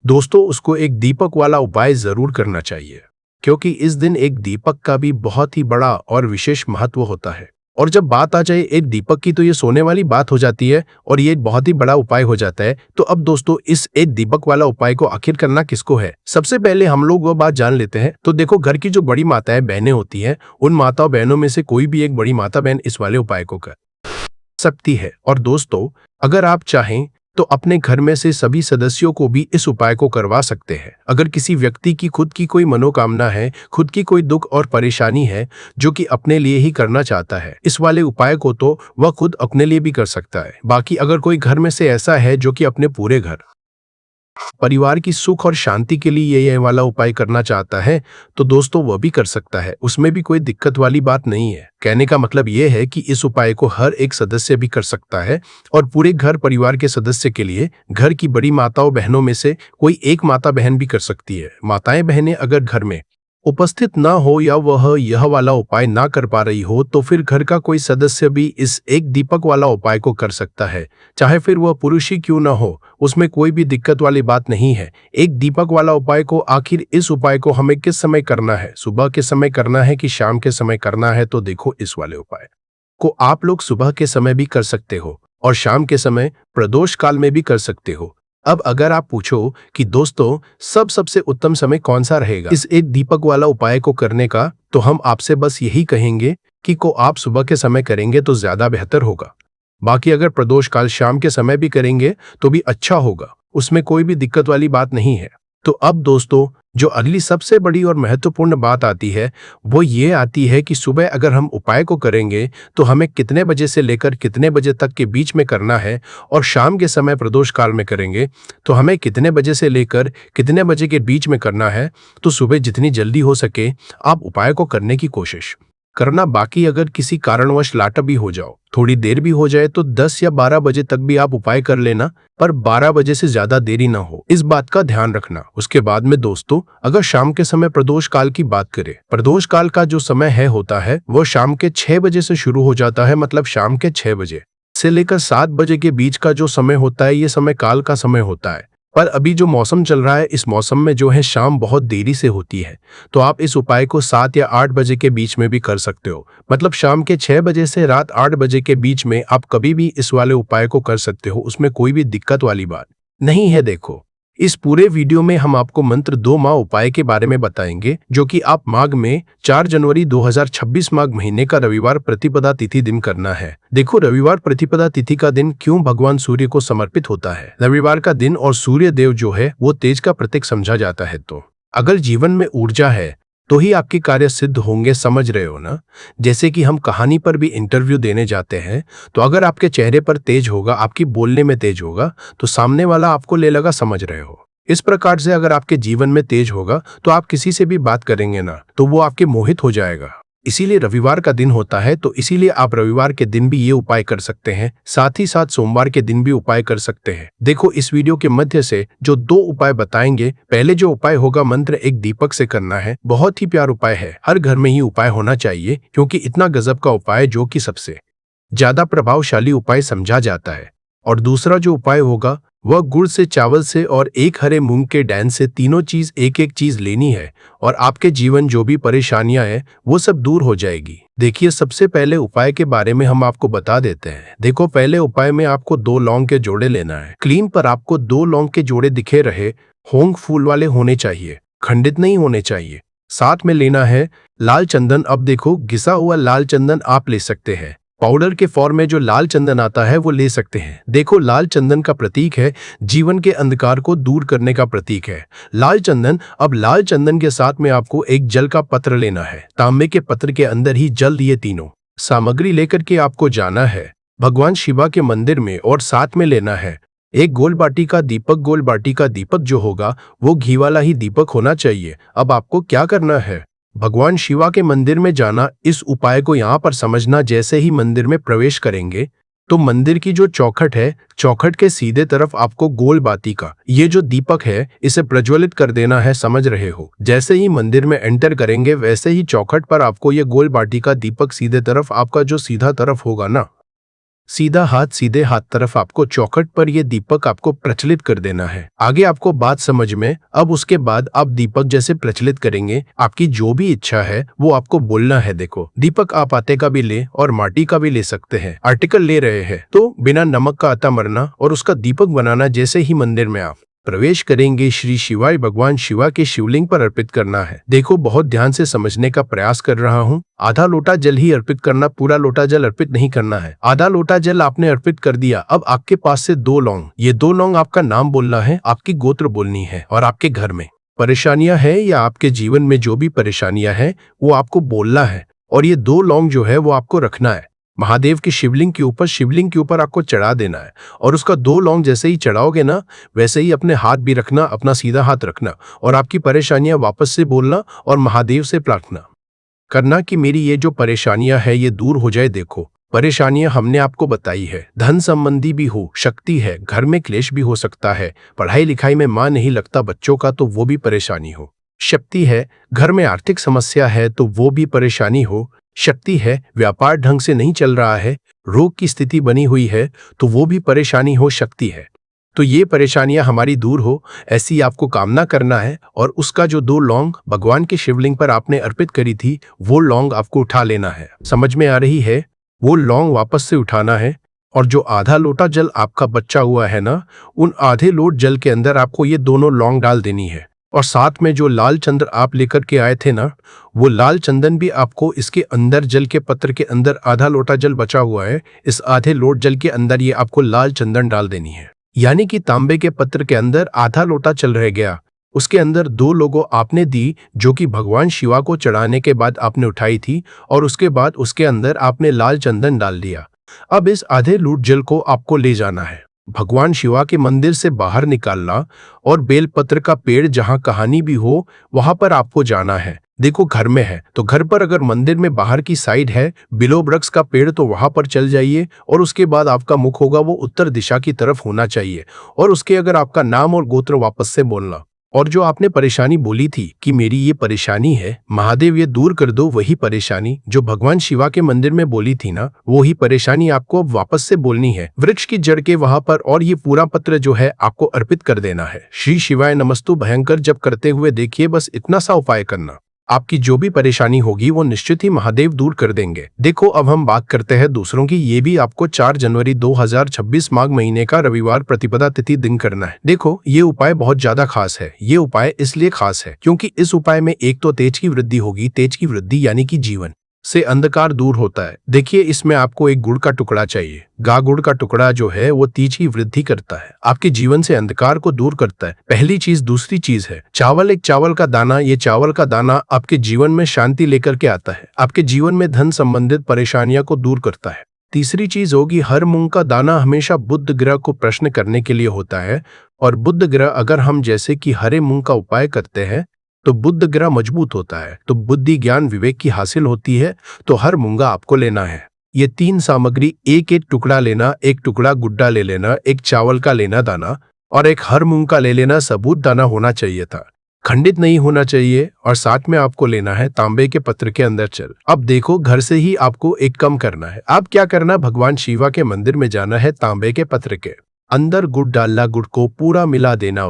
A: दोस्तों, उसको एक दीपक वाला उपाय जरूर करना चाहिए, क्योंकि इस दिन एक दीपक का भी बहुत ही बड़ा और विशेष महत्व होता है। और जब बात आ जाए एक दीपक की तो ये सोने वाली बात हो जाती है और ये बहुत ही बड़ा उपाय हो जाता है। तो अब दोस्तों, इस एक दीपक वाला उपाय को आखिर करना किसको है, सबसे पहले हम लोग वो बात जान लेते हैं। तो देखो, घर की जो बड़ी माताएं बहनें होती हैं, उन माताओं बहनों में से कोई भी एक बड़ी माता बहन इस वाले उपाय को कर सकती है। और दोस्तों, अगर आप चाहें तो अपने घर में से सभी सदस्यों को भी इस उपाय को करवा सकते हैं। अगर किसी व्यक्ति की खुद की कोई मनोकामना है, खुद की कोई दुख और परेशानी है जो कि अपने लिए ही करना चाहता है, इस वाले उपाय को तो वह खुद अपने लिए भी कर सकता है। बाकी अगर कोई घर में से ऐसा है जो कि अपने पूरे घर परिवार की सुख और शांति के लिए ये वाला उपाय करना चाहता है तो दोस्तों वह भी कर सकता है, उसमें भी कोई दिक्कत वाली बात नहीं है। कहने का मतलब ये है कि इस उपाय को हर एक सदस्य भी कर सकता है और पूरे घर परिवार के सदस्य के लिए घर की बड़ी माताओं बहनों में से कोई एक माता बहन भी कर सकती है। माताएं बहनें अगर घर में उपस्थित ना हो या वह यह वाला उपाय ना कर पा रही हो तो फिर घर का कोई सदस्य भी इस एक दीपक वाला उपाय को कर सकता है, चाहे फिर वह पुरुष ही क्यों ना हो, उसमें कोई भी दिक्कत वाली बात नहीं है। एक दीपक वाला उपाय को आखिर इस उपाय को हमें किस समय करना है, सुबह के समय करना है कि शाम के समय करना है। तो देखो, इस वाले उपाय को आप लोग सुबह के समय भी कर सकते हो और शाम के समय प्रदोष काल में भी कर सकते हो। अब अगर आप पूछो कि दोस्तों सबसे उत्तम समय कौन सा रहेगा इस एक दीपक वाला उपाय को करने का, तो हम आपसे बस यही कहेंगे कि को आप सुबह के समय करेंगे तो ज्यादा बेहतर होगा। बाकी अगर प्रदोष काल शाम के समय भी करेंगे तो भी अच्छा होगा, उसमें कोई भी दिक्कत वाली बात नहीं है। तो अब दोस्तों, जो अगली सबसे बड़ी और महत्वपूर्ण बात आती है वो ये आती है कि सुबह अगर हम उपाय को करेंगे तो हमें कितने बजे से लेकर कितने बजे तक के बीच में करना है, और शाम के समय प्रदोष काल में करेंगे तो हमें कितने बजे से लेकर कितने बजे के बीच में करना है। तो सुबह जितनी जल्दी हो सके आप उपाय को करने की कोशिश करना। बाकी अगर किसी कारणवश लाटा भी हो जाओ, थोड़ी देर भी हो जाए, तो 10 या 12 बजे तक भी आप उपाय कर लेना, पर 12 बजे से ज्यादा देरी ना हो, इस बात का ध्यान रखना। उसके बाद में दोस्तों, अगर शाम के समय प्रदोष काल की बात करें, प्रदोष काल का जो समय है होता है वो शाम के 6 बजे से शुरू हो जाता है। मतलब शाम के 6 बजे से लेकर 7 बजे के बीच का जो समय होता है ये समय काल का समय होता है। पर अभी जो मौसम चल रहा है, इस मौसम में जो है शाम बहुत देरी से होती है, तो आप इस उपाय को 7 या 8 बजे के बीच में भी कर सकते हो। मतलब शाम के 6 बजे से रात 8 बजे के बीच में आप कभी भी इस वाले उपाय को कर सकते हो, उसमें कोई भी दिक्कत वाली बात नहीं है। देखो, इस पूरे वीडियो में हम आपको मंत्र 2 माह उपाय के बारे में बताएंगे, जो कि आप माघ में 4 जनवरी 2026 माघ महीने का रविवार प्रतिपदा तिथि दिन करना है। देखो, रविवार प्रतिपदा तिथि का दिन क्यों भगवान सूर्य को समर्पित होता है। रविवार का दिन और सूर्य देव जो है वो तेज का प्रतीक समझा जाता है। तो अगर जीवन में ऊर्जा है तो ही आपके कार्य सिद्ध होंगे, समझ रहे हो ना। जैसे कि हम कहानी पर भी इंटरव्यू देने जाते हैं, तो अगर आपके चेहरे पर तेज होगा, आपकी बोलने में तेज होगा, तो सामने वाला आपको ले लगा, समझ रहे हो। इस प्रकार से अगर आपके जीवन में तेज होगा तो आप किसी से भी बात करेंगे ना तो वो आपके मोहित हो जाएगा। इसीलिए रविवार का दिन होता है, तो इसीलिए आप रविवार के दिन भी ये उपाय कर सकते हैं, साथ ही साथ सोमवार के दिन भी उपाय कर सकते हैं। देखो, इस वीडियो के मध्य से जो 2 उपाय बताएंगे, पहले जो उपाय होगा मंत्र एक दीपक से करना है। बहुत ही प्यार उपाय है, हर घर में ही उपाय होना चाहिए, क्योंकि इतना गजब का उपाय जो कि सबसे ज्यादा प्रभावशाली उपाय समझा जाता है। और दूसरा जो उपाय होगा वह गुड़ से, चावल से और एक हरे मूंग के डैन से, तीनों चीज एक एक चीज लेनी है, और आपके जीवन जो भी परेशानियां हैं वो सब दूर हो जाएगी। देखिए, सबसे पहले उपाय के बारे में हम आपको बता देते हैं। देखो, पहले उपाय में आपको 2 लौंग के जोड़े लेना है। क्लीन पर आपको 2 लौंग के जोड़े दिखे रहे, होंग फूल वाले होने चाहिए, खंडित नहीं होने चाहिए। साथ में लेना है लाल चंदन। अब देखो, घिसा हुआ लाल चंदन आप ले सकते हैं, पाउडर के फॉर्म में जो लाल चंदन आता है वो ले सकते हैं। देखो, लाल चंदन का प्रतीक है जीवन के अंधकार को दूर करने का प्रतीक है लाल चंदन। अब लाल चंदन के साथ में आपको एक जल का पत्र लेना है, तांबे के पत्र के अंदर ही जल। ये तीनों सामग्री लेकर के आपको जाना है भगवान शिवा के मंदिर में, और साथ में लेना है एक गोल बाटी का दीपक। गोल बाटी का दीपक जो होगा वो घी वाला ही दीपक होना चाहिए। अब आपको क्या करना है, भगवान शिवा के मंदिर में जाना। इस उपाय को यहाँ पर समझना, जैसे ही मंदिर में प्रवेश करेंगे तो मंदिर की जो चौखट है, चौखट के सीधे तरफ आपको गोल बाती का ये जो दीपक है इसे प्रज्वलित कर देना है, समझ रहे हो। जैसे ही मंदिर में एंटर करेंगे वैसे ही चौखट पर आपको ये गोल बाटी का दीपक सीधे तरफ, आपका जो सीधा तरफ होगा ना, सीधा हाथ, सीधे हाथ तरफ आपको चौखट पर ये दीपक आपको प्रचलित कर देना है। आगे आपको बात समझ में। अब उसके बाद आप दीपक जैसे प्रचलित करेंगे, आपकी जो भी इच्छा है वो आपको बोलना है। देखो, दीपक आप आटे का भी ले और माटी का भी ले सकते हैं। आर्टिकल ले रहे हैं तो बिना नमक का आटा मरना और उसका दीपक बनाना। जैसे ही मंदिर में आप प्रवेश करेंगे, श्री शिवाय भगवान शिवा के शिवलिंग पर अर्पित करना है। देखो, बहुत ध्यान से समझने का प्रयास कर रहा हूँ। आधा लोटा जल ही अर्पित करना, पूरा लोटा जल अर्पित नहीं करना है। आधा लोटा जल आपने अर्पित कर दिया। अब आपके पास से 2 लौंग, ये 2 लौंग आपका नाम बोलना है, आपकी गोत्र बोलनी है, और आपके घर में परेशानियां है या आपके जीवन में जो भी परेशानियां हैं वो आपको बोलना है। और ये 2 लौंग जो है वो आपको रखना है महादेव की शिवलिंग के ऊपर। शिवलिंग के ऊपर आपको चढ़ा देना है, और उसका 2 लौंग जैसे ही चढ़ाओगे ना वैसे ही अपने हाथ भी रखना, अपना सीधा हाथ रखना, और आपकी परेशानियां वापस से बोलना और महादेव से प्रार्थना करना कि मेरी ये जो परेशानियां है ये दूर हो जाए। देखो, परेशानियां हमने आपको बताई है, धन संबंधी भी हो, शक्ति है, घर में क्लेश भी हो सकता है, पढ़ाई लिखाई में मन नहीं लगता बच्चों का तो वो भी परेशानी हो, शक्ति है, घर में आर्थिक समस्या है तो वो भी परेशानी हो, शक्ति है, व्यापार ढंग से नहीं चल रहा है, रोग की स्थिति बनी हुई है तो वो भी परेशानी हो, शक्ति है। तो ये परेशानियां हमारी दूर हो, ऐसी आपको कामना करना है। और उसका जो 2 लौंग भगवान के शिवलिंग पर आपने अर्पित करी थी वो लौंग आपको उठा लेना है। समझ में आ रही है? वो लौंग वापस से उठाना है, और जो आधा लोटा जल आपका बचा हुआ है ना, उन आधे लोट जल के अंदर आपको ये दोनों लौंग डाल देनी है। और साथ में जो लाल चंद्र आप लेकर के आए थे ना, वो लाल चंदन भी आपको इसके अंदर, जल के पत्र के अंदर आधा लोटा जल बचा हुआ है, इस आधे लोट जल के अंदर ये आपको लाल चंदन डाल देनी है। यानी कि तांबे के पत्र के अंदर आधा लोटा जल रह गया, उसके अंदर 2 लोगों आपने दी जो कि भगवान शिवा को चढ़ाने के बाद आपने उठाई थी, और उसके बाद उसके अंदर आपने लाल चंदन डाल दिया। अब इस आधे लूट जल को आपको ले जाना है, भगवान शिवा के मंदिर से बाहर निकालना, और बेलपत्र का पेड़ जहां कहानी भी हो वहां पर आपको जाना है। देखो घर में है तो घर पर, अगर मंदिर में बाहर की साइड है बिलो वृक्ष का पेड़ तो वहां पर चल जाइए, और उसके बाद आपका मुख होगा वो उत्तर दिशा की तरफ होना चाहिए, और उसके अगर आपका नाम और गोत्र वापस से बोलना, और जो आपने परेशानी बोली थी कि मेरी ये परेशानी है महादेव ये दूर कर दो, वही परेशानी जो भगवान शिवा के मंदिर में बोली थी ना, वो ही परेशानी आपको अब वापस से बोलनी है वृक्ष की जड़ के वहां पर, और ये पूरा पत्र जो है आपको अर्पित कर देना है। श्री शिवाय नमस्तु भयंकर जप करते हुए देखिए, बस इतना सा उपाय करना, आपकी जो भी परेशानी होगी वो निश्चित ही महादेव दूर कर देंगे। देखो अब हम बात करते हैं दूसरों की। ये भी आपको 4 जनवरी 2026 माघ महीने का रविवार प्रतिपदा तिथि दिन करना है। देखो ये उपाय बहुत ज्यादा खास है। ये उपाय इसलिए खास है क्योंकि इस उपाय में एक तो तेज की वृद्धि होगी, तेज की वृद्धि यानी कि जीवन से अंधकार दूर होता है। देखिए इसमें आपको एक गुड़ का टुकड़ा चाहिए। गुड़ का टुकड़ा जो है वो तेज की वृद्धि करता है, आपके जीवन से अंधकार को दूर करता है, पहली चीज। दूसरी चीज है चावल, एक चावल का दाना। ये चावल का दाना आपके जीवन में शांति लेकर के आता है, आपके जीवन में धन संबंधित परेशानियों को दूर करता है। तीसरी चीज होगी हर मूंग का दाना हमेशा बुध ग्रह को प्रश्न करने के लिए होता है, और बुध ग्रह अगर हम जैसे कि हरे मूंग का उपाय करते हैं तो बुध ग्रह मजबूत होता है, तो बुद्धि ज्ञान विवेक की हासिल होती है। तो हर मूंगा आपको लेना है। ये 3 सामग्री, एक एक टुकड़ा लेना, एक टुकड़ा गुड्डा ले लेना, एक चावल का लेना दाना, और एक हर मूंग का ले लेना। सबूत दाना होना चाहिए था, खंडित नहीं होना चाहिए, और साथ में आपको लेना है तांबे के पत्र के अंदर चल। अब देखो घर से ही आपको एक कम करना है। आप क्या करना, भगवान शिवा के मंदिर में जाना है, तांबे के पत्र के अंदर गुड़ डालना, गुड़ को पूरा मिला देना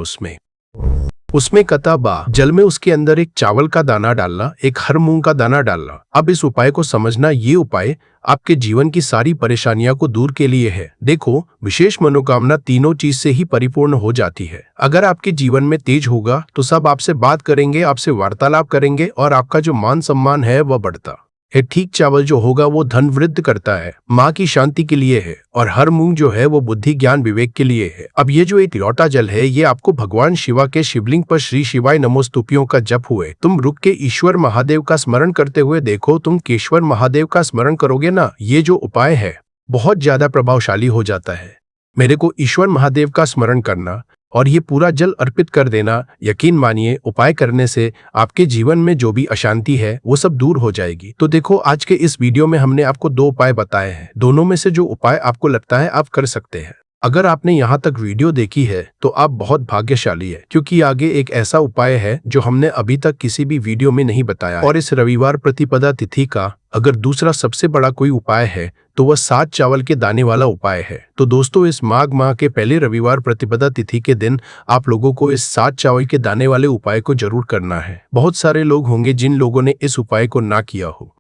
A: उसमें कताबा जल में, उसके अंदर एक चावल का दाना डालना, एक हर मूंग का दाना डालना। अब इस उपाय को समझना, ये उपाय आपके जीवन की सारी परेशानियों को दूर के लिए है। देखो विशेष मनोकामना तीनों चीज से ही परिपूर्ण हो जाती है। अगर आपके जीवन में तेज होगा तो सब आपसे बात करेंगे, आपसे वार्तालाप करेंगे, और आपका जो मान सम्मान है वह बढ़ता है। ठीक चावल जो होगा वो धन वृद्धि करता है, माँ की शांति के लिए है, और हर मूंग जो है वो बुद्धि ज्ञान विवेक के लिए है। अब ये जो एक लोटा जल है ये आपको भगवान शिवा के शिवलिंग पर श्री शिवाय नमोस्तुतियों का जप हुए तुम रुक के ईश्वर महादेव का स्मरण करते हुए देखो, तुम केशवर महादेव का स्मरण करोगे ना, ये जो उपाय है बहुत ज्यादा प्रभावशाली हो जाता है। मेरे को ईश्वर महादेव का स्मरण करना और ये पूरा जल अर्पित कर देना, यकीन मानिए उपाय करने से आपके जीवन में जो भी अशांति है वो सब दूर हो जाएगी। तो देखो आज के इस वीडियो में हमने आपको 2 उपाय बताए हैं, दोनों में से जो उपाय आपको लगता है आप कर सकते हैं। अगर आपने यहाँ तक वीडियो देखी है तो आप बहुत भाग्यशाली है, क्योंकि आगे एक ऐसा उपाय है जो हमने अभी तक किसी भी वीडियो में नहीं बताया। और इस रविवार प्रतिपदा तिथि का अगर दूसरा सबसे बड़ा कोई उपाय है तो वह 7 चावल के दाने वाला उपाय है। तो दोस्तों इस माघ माह के पहले रविवार प्रतिपदा तिथि के दिन आप लोगों को इस 7 चावल के दाने वाले उपाय को जरूर करना है। बहुत सारे लोग होंगे जिन लोगों ने इस उपाय को ना किया हो,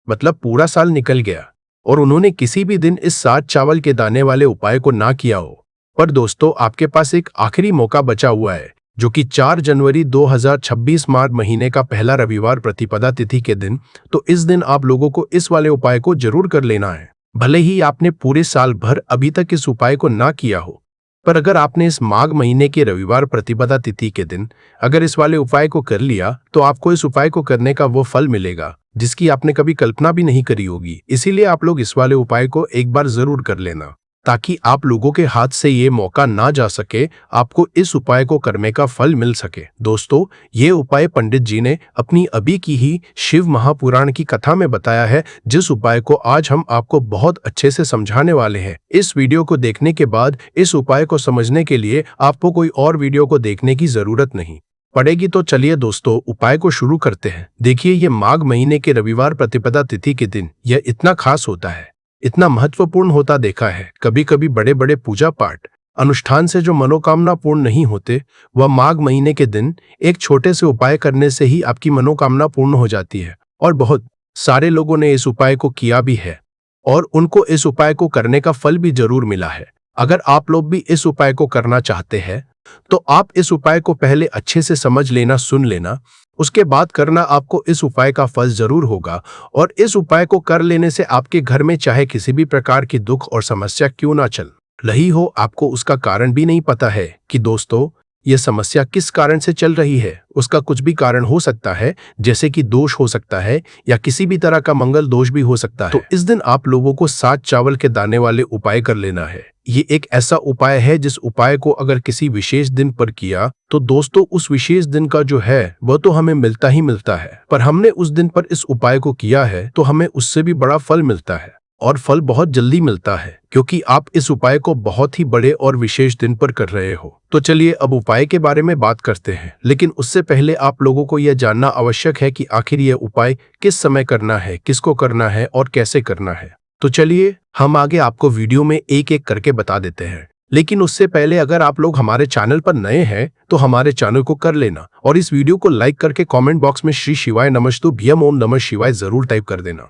A: मतलब पूरा साल निकल गया और उन्होंने किसी भी दिन इस 7 चावल के दाने वाले उपाय को ना किया हो। पर दोस्तों आपके पास एक आखिरी मौका बचा हुआ है, जो कि 4 जनवरी 2026 मार्च महीने का पहला रविवार प्रतिपदा तिथि के दिन। तो इस दिन आप लोगों को इस वाले उपाय को जरूर कर लेना है। भले ही आपने पूरे साल भर अभी तक इस उपाय को ना किया हो, पर अगर आपने इस माघ महीने के रविवार प्रतिपदा तिथि के दिन अगर इस वाले उपाय को कर लिया तो आपको इस उपाय को करने का वो फल मिलेगा जिसकी आपने कभी कल्पना भी नहीं करी होगी। इसीलिए आप लोग इस वाले उपाय को एक बार जरूर कर लेना, ताकि आप लोगों के हाथ से ये मौका ना जा सके, आपको इस उपाय को करने का फल मिल सके। दोस्तों ये उपाय पंडित जी ने अपनी अभी की ही शिव महापुराण की कथा में बताया है, जिस उपाय को आज हम आपको बहुत अच्छे से समझाने वाले हैं। इस वीडियो को देखने के बाद इस उपाय को समझने के लिए आपको कोई और वीडियो को देखने की जरूरत नहीं पड़ेगी। तो चलिए दोस्तों उपाय को शुरू करते हैं। देखिए ये माघ महीने के रविवार प्रतिपदा तिथि के दिन यह इतना खास होता है, इतना महत्वपूर्ण होता देखा है। कभी कभी बड़े बड़े पूजा पाठ अनुष्ठान से जो मनोकामना पूर्ण नहीं होते, वह माघ महीने के दिन एक छोटे से उपाय करने से ही आपकी मनोकामना पूर्ण हो जाती है। और बहुत सारे लोगों ने इस उपाय को किया भी है और उनको इस उपाय को करने का फल भी जरूर मिला है। अगर आप लोग भी इस उपाय को करना चाहते हैं तो आप इस उपाय को पहले अच्छे से समझ लेना, सुन लेना, उसके बाद करना। आपको इस उपाय का फल जरूर होगा और इस उपाय को कर लेने से आपके घर में चाहे किसी भी प्रकार की दुख और समस्या क्यों ना चल रही हो, आपको उसका कारण भी नहीं पता है कि दोस्तों ये समस्या किस कारण से चल रही है। उसका कुछ भी कारण हो सकता है, जैसे कि दोष हो सकता है या किसी भी तरह का मंगल दोष भी हो सकता है। तो इस दिन आप लोगों को 7 चावल के दाने वाले उपाय कर लेना है। ये एक ऐसा उपाय है जिस उपाय को अगर किसी विशेष दिन पर किया तो दोस्तों उस विशेष दिन का जो है वह तो हमें मिलता ही मिलता है, पर हमने उस दिन पर इस उपाय को किया है तो हमें उससे भी बड़ा फल मिलता है, और फल बहुत जल्दी मिलता है क्योंकि आप इस उपाय को बहुत ही बड़े और विशेष दिन पर कर रहे हो। तो चलिए अब उपाय के बारे में बात करते हैं, लेकिन उससे पहले आप लोगों को यह जानना आवश्यक है कि आखिर यह उपाय किस समय करना है, किसको करना है और कैसे करना है। तो चलिए हम आगे आपको वीडियो में एक एक करके बता देते हैं, लेकिन उससे पहले अगर आप लोग हमारे चैनल पर नए हैं तो हमारे चैनल को कर लेना और इस वीडियो को लाइक करके कमेंट बॉक्स में श्री शिवाय नमस्तु भीम ओम नमः शिवाय जरूर टाइप कर देना।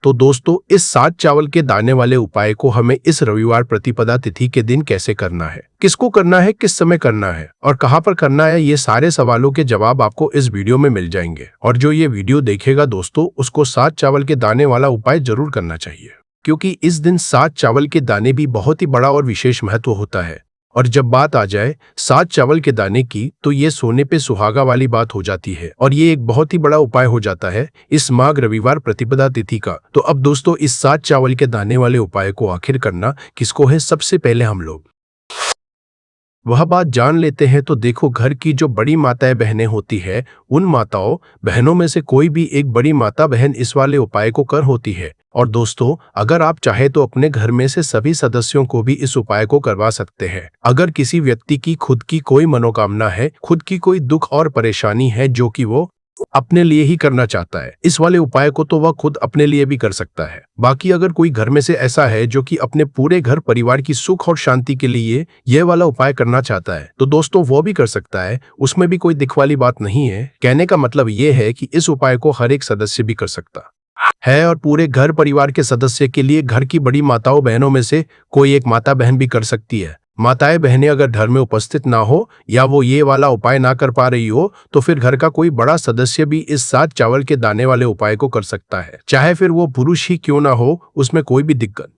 A: तो दोस्तों इस 7 चावल के दाने वाले उपाय को हमें इस रविवार प्रतिपदा तिथि के दिन कैसे करना है, किसको करना है, किस समय करना है और कहां पर करना है, ये सारे सवालों के जवाब आपको इस वीडियो में मिल जाएंगे। और जो ये वीडियो देखेगा दोस्तों उसको 7 चावल के दाने वाला उपाय जरूर करना चाहिए, क्योंकि इस दिन 7 चावल के दाने भी बहुत ही बड़ा और विशेष महत्व होता है। और जब बात आ जाए 7 चावल के दाने की तो ये सोने पे सुहागा वाली बात हो जाती है और ये एक बहुत ही बड़ा उपाय हो जाता है इस माघ रविवार प्रतिपदा तिथि का। तो अब दोस्तों इस 7 चावल के दाने वाले उपाय को आखिर करना किसको है, सबसे पहले हम लोग वह बात जान लेते हैं। तो देखो, घर की जो बड़ी माताएं बहनें होती है उन माताओं बहनों में से कोई भी एक बड़ी माता बहन इस वाले उपाय को कर होती है। और दोस्तों अगर आप चाहे तो अपने घर में से सभी सदस्यों को भी इस उपाय को करवा सकते हैं। अगर किसी व्यक्ति की खुद की कोई मनोकामना है, खुद की कोई दुख और परेशानी है जो कि वो अपने लिए ही करना चाहता है, इस वाले उपाय को तो वह खुद अपने लिए भी कर सकता है। बाकी अगर कोई घर में से ऐसा है जो कि अपने पूरे घर परिवार की सुख और शांति के लिए यह वाला उपाय करना चाहता है तो दोस्तों वो भी कर सकता है, उसमें भी कोई दिक्कत वाली बात नहीं है। कहने का मतलब ये है कि इस उपाय को हर एक सदस्य भी कर सकता है और पूरे घर परिवार के सदस्य के लिए घर की बड़ी माताओं बहनों में से कोई एक माता बहन भी कर सकती है। माताएं बहनें अगर घर में उपस्थित ना हो या वो ये वाला उपाय ना कर पा रही हो तो फिर घर का कोई बड़ा सदस्य भी इस 7 चावल के दाने वाले उपाय को कर सकता है, चाहे फिर वो पुरुष ही क्यों ना हो, उसमें कोई भी दिक्कत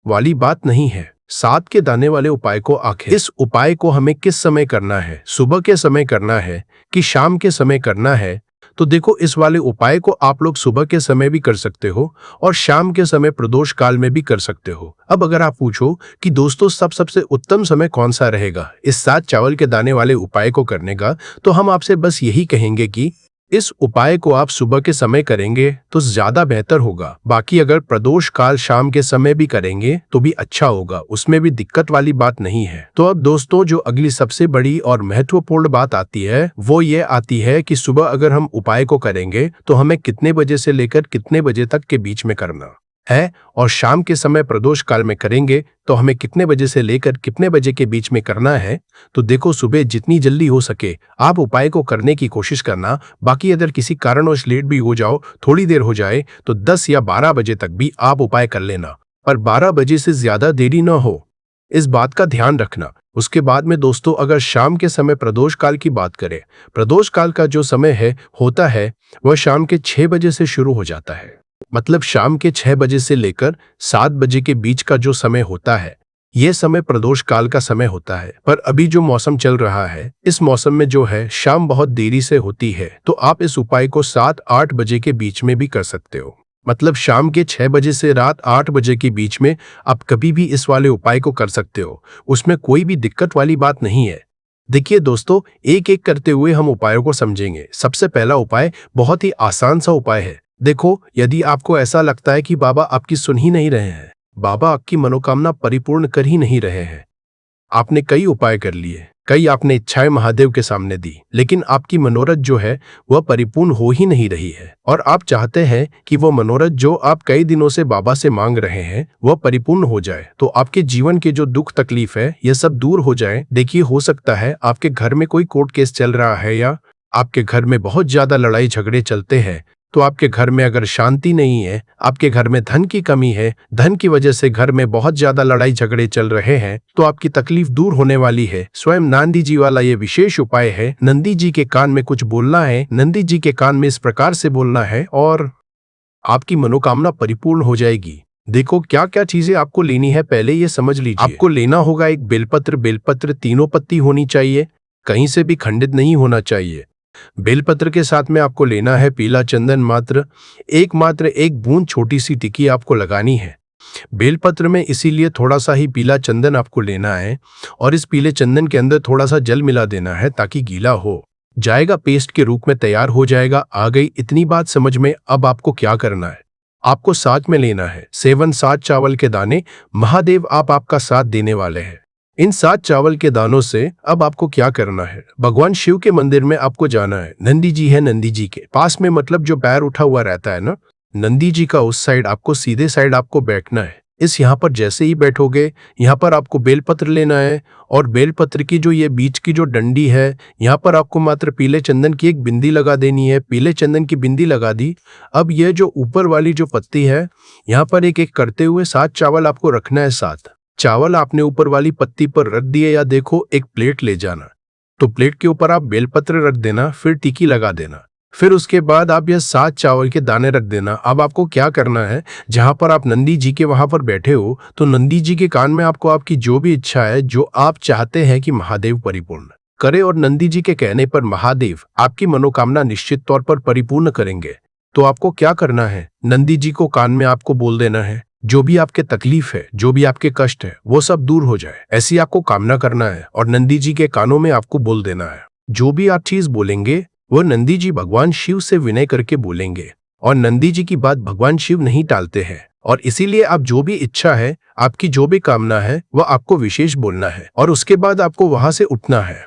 A: वाली बात नहीं है। 7 के दाने वाले उपाय को आखिर इस उपाय को हमें किस समय करना है, सुबह के समय करना है कि शाम के समय करना है। तो देखो इस वाले उपाय को आप लोग सुबह के समय भी कर सकते हो और शाम के समय प्रदोष काल में भी कर सकते हो। अब अगर आप पूछो कि दोस्तों सबसे उत्तम समय कौन सा रहेगा इस 7 चावल के दाने वाले उपाय को करने का, तो हम आपसे बस यही कहेंगे कि इस उपाय को आप सुबह के समय करेंगे तो ज्यादा बेहतर होगा। बाकी अगर प्रदोष काल शाम के समय भी करेंगे तो भी अच्छा होगा, उसमें भी दिक्कत वाली बात नहीं है। तो अब दोस्तों जो अगली सबसे बड़ी और महत्वपूर्ण बात आती है वो ये आती है कि सुबह अगर हम उपाय को करेंगे तो हमें कितने बजे से लेकर कितने बजे तक के बीच में करना है, और शाम के समय प्रदोष काल में करेंगे तो हमें कितने बजे से लेकर कितने बजे के बीच में करना है। तो देखो सुबह जितनी जल्दी हो सके आप उपाय को करने की कोशिश करना। बाकी अगर किसी कारणवश लेट भी हो जाओ, थोड़ी देर हो जाए तो 10 या 12 बजे तक भी आप उपाय कर लेना, पर 12 बजे से ज्यादा देरी न हो, इस बात का ध्यान रखना। उसके बाद में दोस्तों अगर शाम के समय प्रदोष काल की बात करें, प्रदोष काल का जो समय होता है वह शाम के 6 बजे से शुरू हो जाता है। मतलब शाम के 6 बजे से लेकर 7 बजे के बीच का जो समय होता है यह समय प्रदोष काल का समय होता है। पर अभी जो मौसम चल रहा है इस मौसम में जो है शाम बहुत देरी से होती है, तो आप इस उपाय को 7-8 बजे के बीच में भी कर सकते हो। मतलब शाम के 6 बजे से रात 8 बजे के बीच में आप कभी भी इस वाले उपाय को कर सकते हो, उसमें कोई भी दिक्कत वाली बात नहीं है। देखिए दोस्तों एक एक करते हुए हम उपायों को समझेंगे। सबसे पहला उपाय बहुत ही आसान सा उपाय है। देखो यदि आपको ऐसा लगता है कि बाबा आपकी सुन ही नहीं रहे हैं, बाबा आपकी मनोकामना परिपूर्ण कर ही नहीं रहे हैं, आपने कई उपाय कर लिए, कई आपने इच्छाएं महादेव के सामने दी, लेकिन आपकी मनोरथ जो है वह परिपूर्ण हो ही नहीं रही है और आप चाहते हैं कि वो मनोरथ जो आप कई दिनों से बाबा से मांग रहे हैं वह परिपूर्ण हो जाए, तो आपके जीवन के जो दुख तकलीफ है ये सब दूर हो जाए। देखिए हो सकता है आपके घर में कोई कोर्ट केस चल रहा है या आपके घर में बहुत ज्यादा लड़ाई झगड़े चलते हैं, तो आपके घर में अगर शांति नहीं है, आपके घर में धन की कमी है, धन की वजह से घर में बहुत ज्यादा लड़ाई झगड़े चल रहे हैं, तो आपकी तकलीफ दूर होने वाली है। स्वयं नंदी जी वाला ये विशेष उपाय है। नंदी जी के कान में कुछ बोलना है, नंदी जी के कान में इस प्रकार से बोलना है और आपकी मनोकामना परिपूर्ण हो जाएगी। देखो क्या क्या चीजें आपको लेनी है पहले ये समझ लीजिए। आपको लेना होगा एक बेलपत्र, बेलपत्र तीनों पत्ती होनी चाहिए। कहीं से भी खंडित नहीं होना चाहिए। बेलपत्र के साथ में आपको लेना है पीला चंदन, मात्र एक बूंद छोटी सी टिक्की आपको लगानी है बेलपत्र में, इसीलिए थोड़ा सा ही पीला चंदन आपको लेना है और इस पीले चंदन के अंदर थोड़ा सा जल मिला देना है ताकि गीला हो जाएगा, पेस्ट के रूप में तैयार हो जाएगा। आ गई इतनी बात समझ में। अब आपको क्या करना है, आपको साथ में लेना है 7 चावल के दाने। महादेव आपका साथ देने वाले हैं। इन 7 चावल के दानों से अब आपको क्या करना है, भगवान शिव के मंदिर में आपको जाना है। नंदी जी है, नंदी जी के पास में, मतलब जो पैर उठा हुआ रहता है ना, नंदी जी का उस साइड आपको, सीधे साइड आपको बैठना है। इस यहाँ पर जैसे ही बैठोगे, यहाँ पर आपको बेलपत्र लेना है और बेलपत्र की जो ये बीच की जो डंडी है, यहाँ पर आपको मात्र पीले चंदन की एक बिंदी लगा देनी है। पीले चंदन की बिंदी लगा दी। अब ये जो ऊपर वाली जो पत्ती है, यहाँ पर एक एक करते हुए 7 चावल आपको रखना है। 7 चावल आपने ऊपर वाली पत्ती पर रख दिए, या देखो एक प्लेट ले जाना, तो प्लेट के ऊपर आप बेलपत्र रख देना, फिर टिक्की लगा देना। फिर उसके बाद आप यह 7 चावल के दाने रख देना। अब आपको क्या करना है, जहां पर आप नंदी जी के वहां पर बैठे हो, तो नंदी जी के कान में आपको आपकी जो भी इच्छा है, जो आप चाहते हैं कि महादेव परिपूर्ण करे, और नंदी जी के कहने पर महादेव आपकी मनोकामना निश्चित तौर पर परिपूर्ण करेंगे। तो आपको क्या करना है, नंदी जी को कान में आपको बोल देना है, जो भी आपके तकलीफ है, जो भी आपके कष्ट है, वो सब दूर हो जाए, ऐसी आपको कामना करना है। और नंदी जी के कानों में आपको बोल देना है। जो भी आप चीज बोलेंगे वो नंदी जी भगवान शिव से विनय करके बोलेंगे, और नंदी जी की बात भगवान शिव नहीं टालते हैं, और इसीलिए आप जो भी इच्छा है, आपकी जो भी कामना है, वह आपको विशेष बोलना है, और उसके बाद आपको वहां से उठना है।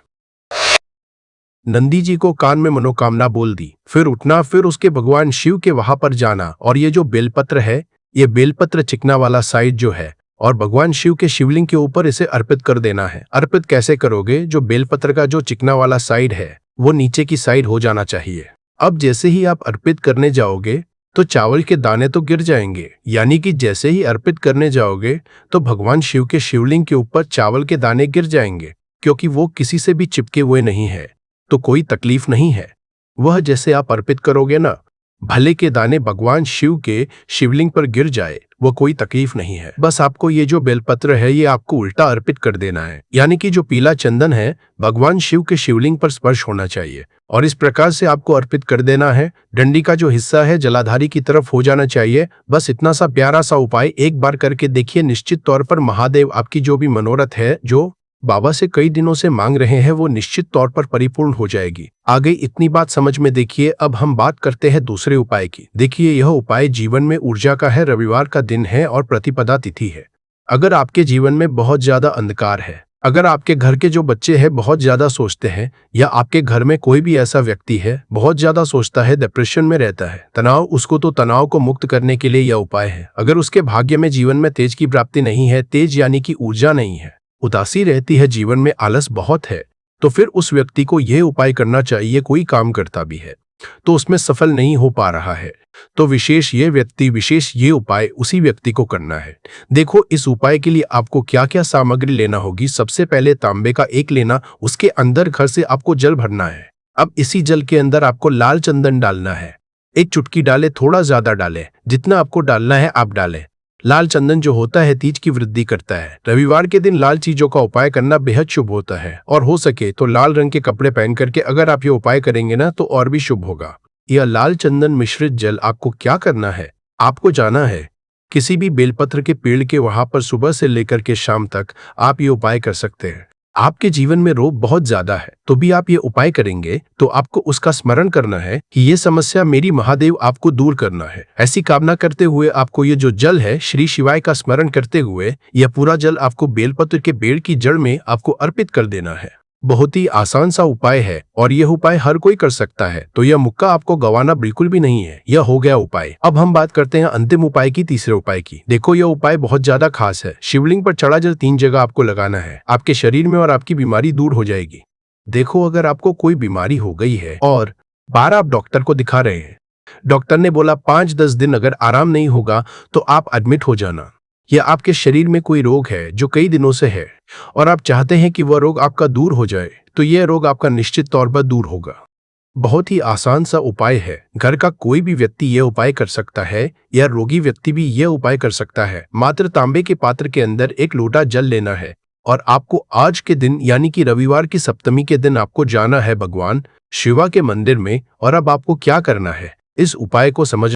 A: नंदी जी को कान में मनोकामना बोल दी, फिर उठना, फिर उसके भगवान शिव के वहां पर जाना, और ये जो बेलपत्र है, ये बेलपत्र चिकना वाला साइड जो है, और भगवान शिव के शिवलिंग के ऊपर इसे अर्पित कर देना है। अर्पित कैसे करोगे, जो बेलपत्र का जो चिकना वाला साइड है, वो नीचे की साइड हो जाना चाहिए। अब जैसे ही आप अर्पित करने जाओगे, तो चावल के दाने तो गिर जाएंगे, यानी कि जैसे ही अर्पित करने जाओगे, तो भगवान शिव के शिवलिंग के ऊपर चावल के दाने गिर जाएंगे, क्योंकि वो किसी से भी चिपके हुए नहीं है, तो कोई तकलीफ नहीं है। वह जैसे आप अर्पित करोगे ना, भले के दाने भगवान शिव के शिवलिंग पर गिर जाए, वो कोई तकलीफ नहीं है। बस आपको ये जो बेलपत्र है, ये आपको उल्टा अर्पित कर देना है, यानी कि जो पीला चंदन है, भगवान शिव के शिवलिंग पर स्पर्श होना चाहिए, और इस प्रकार से आपको अर्पित कर देना है। डंडी का जो हिस्सा है जलाधारी की तरफ हो जाना चाहिए। बस इतना सा प्यारा सा उपाय एक बार करके देखिए, निश्चित तौर पर महादेव आपकी जो भी मनोरथ है, जो बाबा से कई दिनों से मांग रहे हैं, वो निश्चित तौर पर परिपूर्ण हो जाएगी। आ गई इतनी बात समझ में। देखिए अब हम बात करते हैं दूसरे उपाय की। देखिए यह उपाय जीवन में ऊर्जा का है, रविवार का दिन है और प्रतिपदा तिथि है। अगर आपके जीवन में बहुत ज्यादा अंधकार है, अगर आपके घर के जो बच्चे हैं बहुत ज्यादा सोचते हैं, या आपके घर में कोई भी ऐसा व्यक्ति है बहुत ज्यादा सोचता है, डिप्रेशन में रहता है, तनाव, उसको तो तनाव को मुक्त करने के लिए यह उपाय है। अगर उसके भाग्य में जीवन में तेज की प्राप्ति नहीं है, तेज यानी कि ऊर्जा नहीं है, उदासी रहती है, जीवन में आलस बहुत है, तो फिर उस व्यक्ति को यह उपाय करना चाहिए। कोई काम करता भी है तो उसमें सफल नहीं हो पा रहा है, तो विशेष ये उपाय उसी व्यक्ति को करना है। देखो इस उपाय के लिए आपको क्या क्या सामग्री लेना होगी। सबसे पहले तांबे का एक लेना, उसके अंदर घर से आपको जल भरना है। अब इसी जल के अंदर आपको लाल चंदन डालना है। एक चुटकी डाले, थोड़ा ज्यादा डाले, जितना आपको डालना है आप डालें। लाल चंदन जो होता है तेज की वृद्धि करता है। रविवार के दिन लाल चीजों का उपाय करना बेहद शुभ होता है, और हो सके तो लाल रंग के कपड़े पहन करके अगर आप ये उपाय करेंगे ना, तो और भी शुभ होगा। यह लाल चंदन मिश्रित जल आपको क्या करना है, आपको जाना है किसी भी बेलपत्र के पेड़ के वहां पर, सुबह से लेकर के शाम तक आप ये उपाय कर सकते हैं। आपके जीवन में रोग बहुत ज्यादा है, तो भी आप ये उपाय करेंगे तो आपको उसका स्मरण करना है कि ये समस्या मेरी महादेव आपको दूर करना है। ऐसी कामना करते हुए आपको ये जो जल है, श्री शिवाय का स्मरण करते हुए यह पूरा जल आपको बेलपत्र के पेड़ की जड़ में आपको अर्पित कर देना है। बहुत ही आसान सा उपाय है, और यह उपाय हर कोई कर सकता है, तो यह मौका आपको गंवाना बिल्कुल भी नहीं है। यह हो गया उपाय। अब हम बात करते हैं अंतिम उपाय की, तीसरे उपाय की। देखो यह उपाय बहुत ज्यादा खास है। शिवलिंग पर चढ़ा जल 3 जगह आपको लगाना है, आपके शरीर में, और आपकी बीमारी दूर हो जाएगी। देखो अगर आपको कोई बीमारी हो गई है और बार आप डॉक्टर को दिखा रहे हैं, डॉक्टर ने बोला 5-10 दिन अगर आराम नहीं होगा तो आप एडमिट हो जाना, या आपके शरीर में कोई रोग है जो कई दिनों से है और आप चाहते हैं कि वह रोग आपका दूर हो जाए, तो यह रोग आपका निश्चित तौर पर दूर होगा। बहुत ही आसान सा उपाय है। घर का कोई भी व्यक्ति यह उपाय कर सकता है, या रोगी व्यक्ति भी यह उपाय कर सकता है। मात्र तांबे के पात्र के अंदर 1 लोटा जल लेना है, और आपको आज के दिन यानी कि रविवार की सप्तमी के दिन आपको जाना है भगवान शिवा के मंदिर में। और अब आपको क्या करना है, इस उपाय को समझ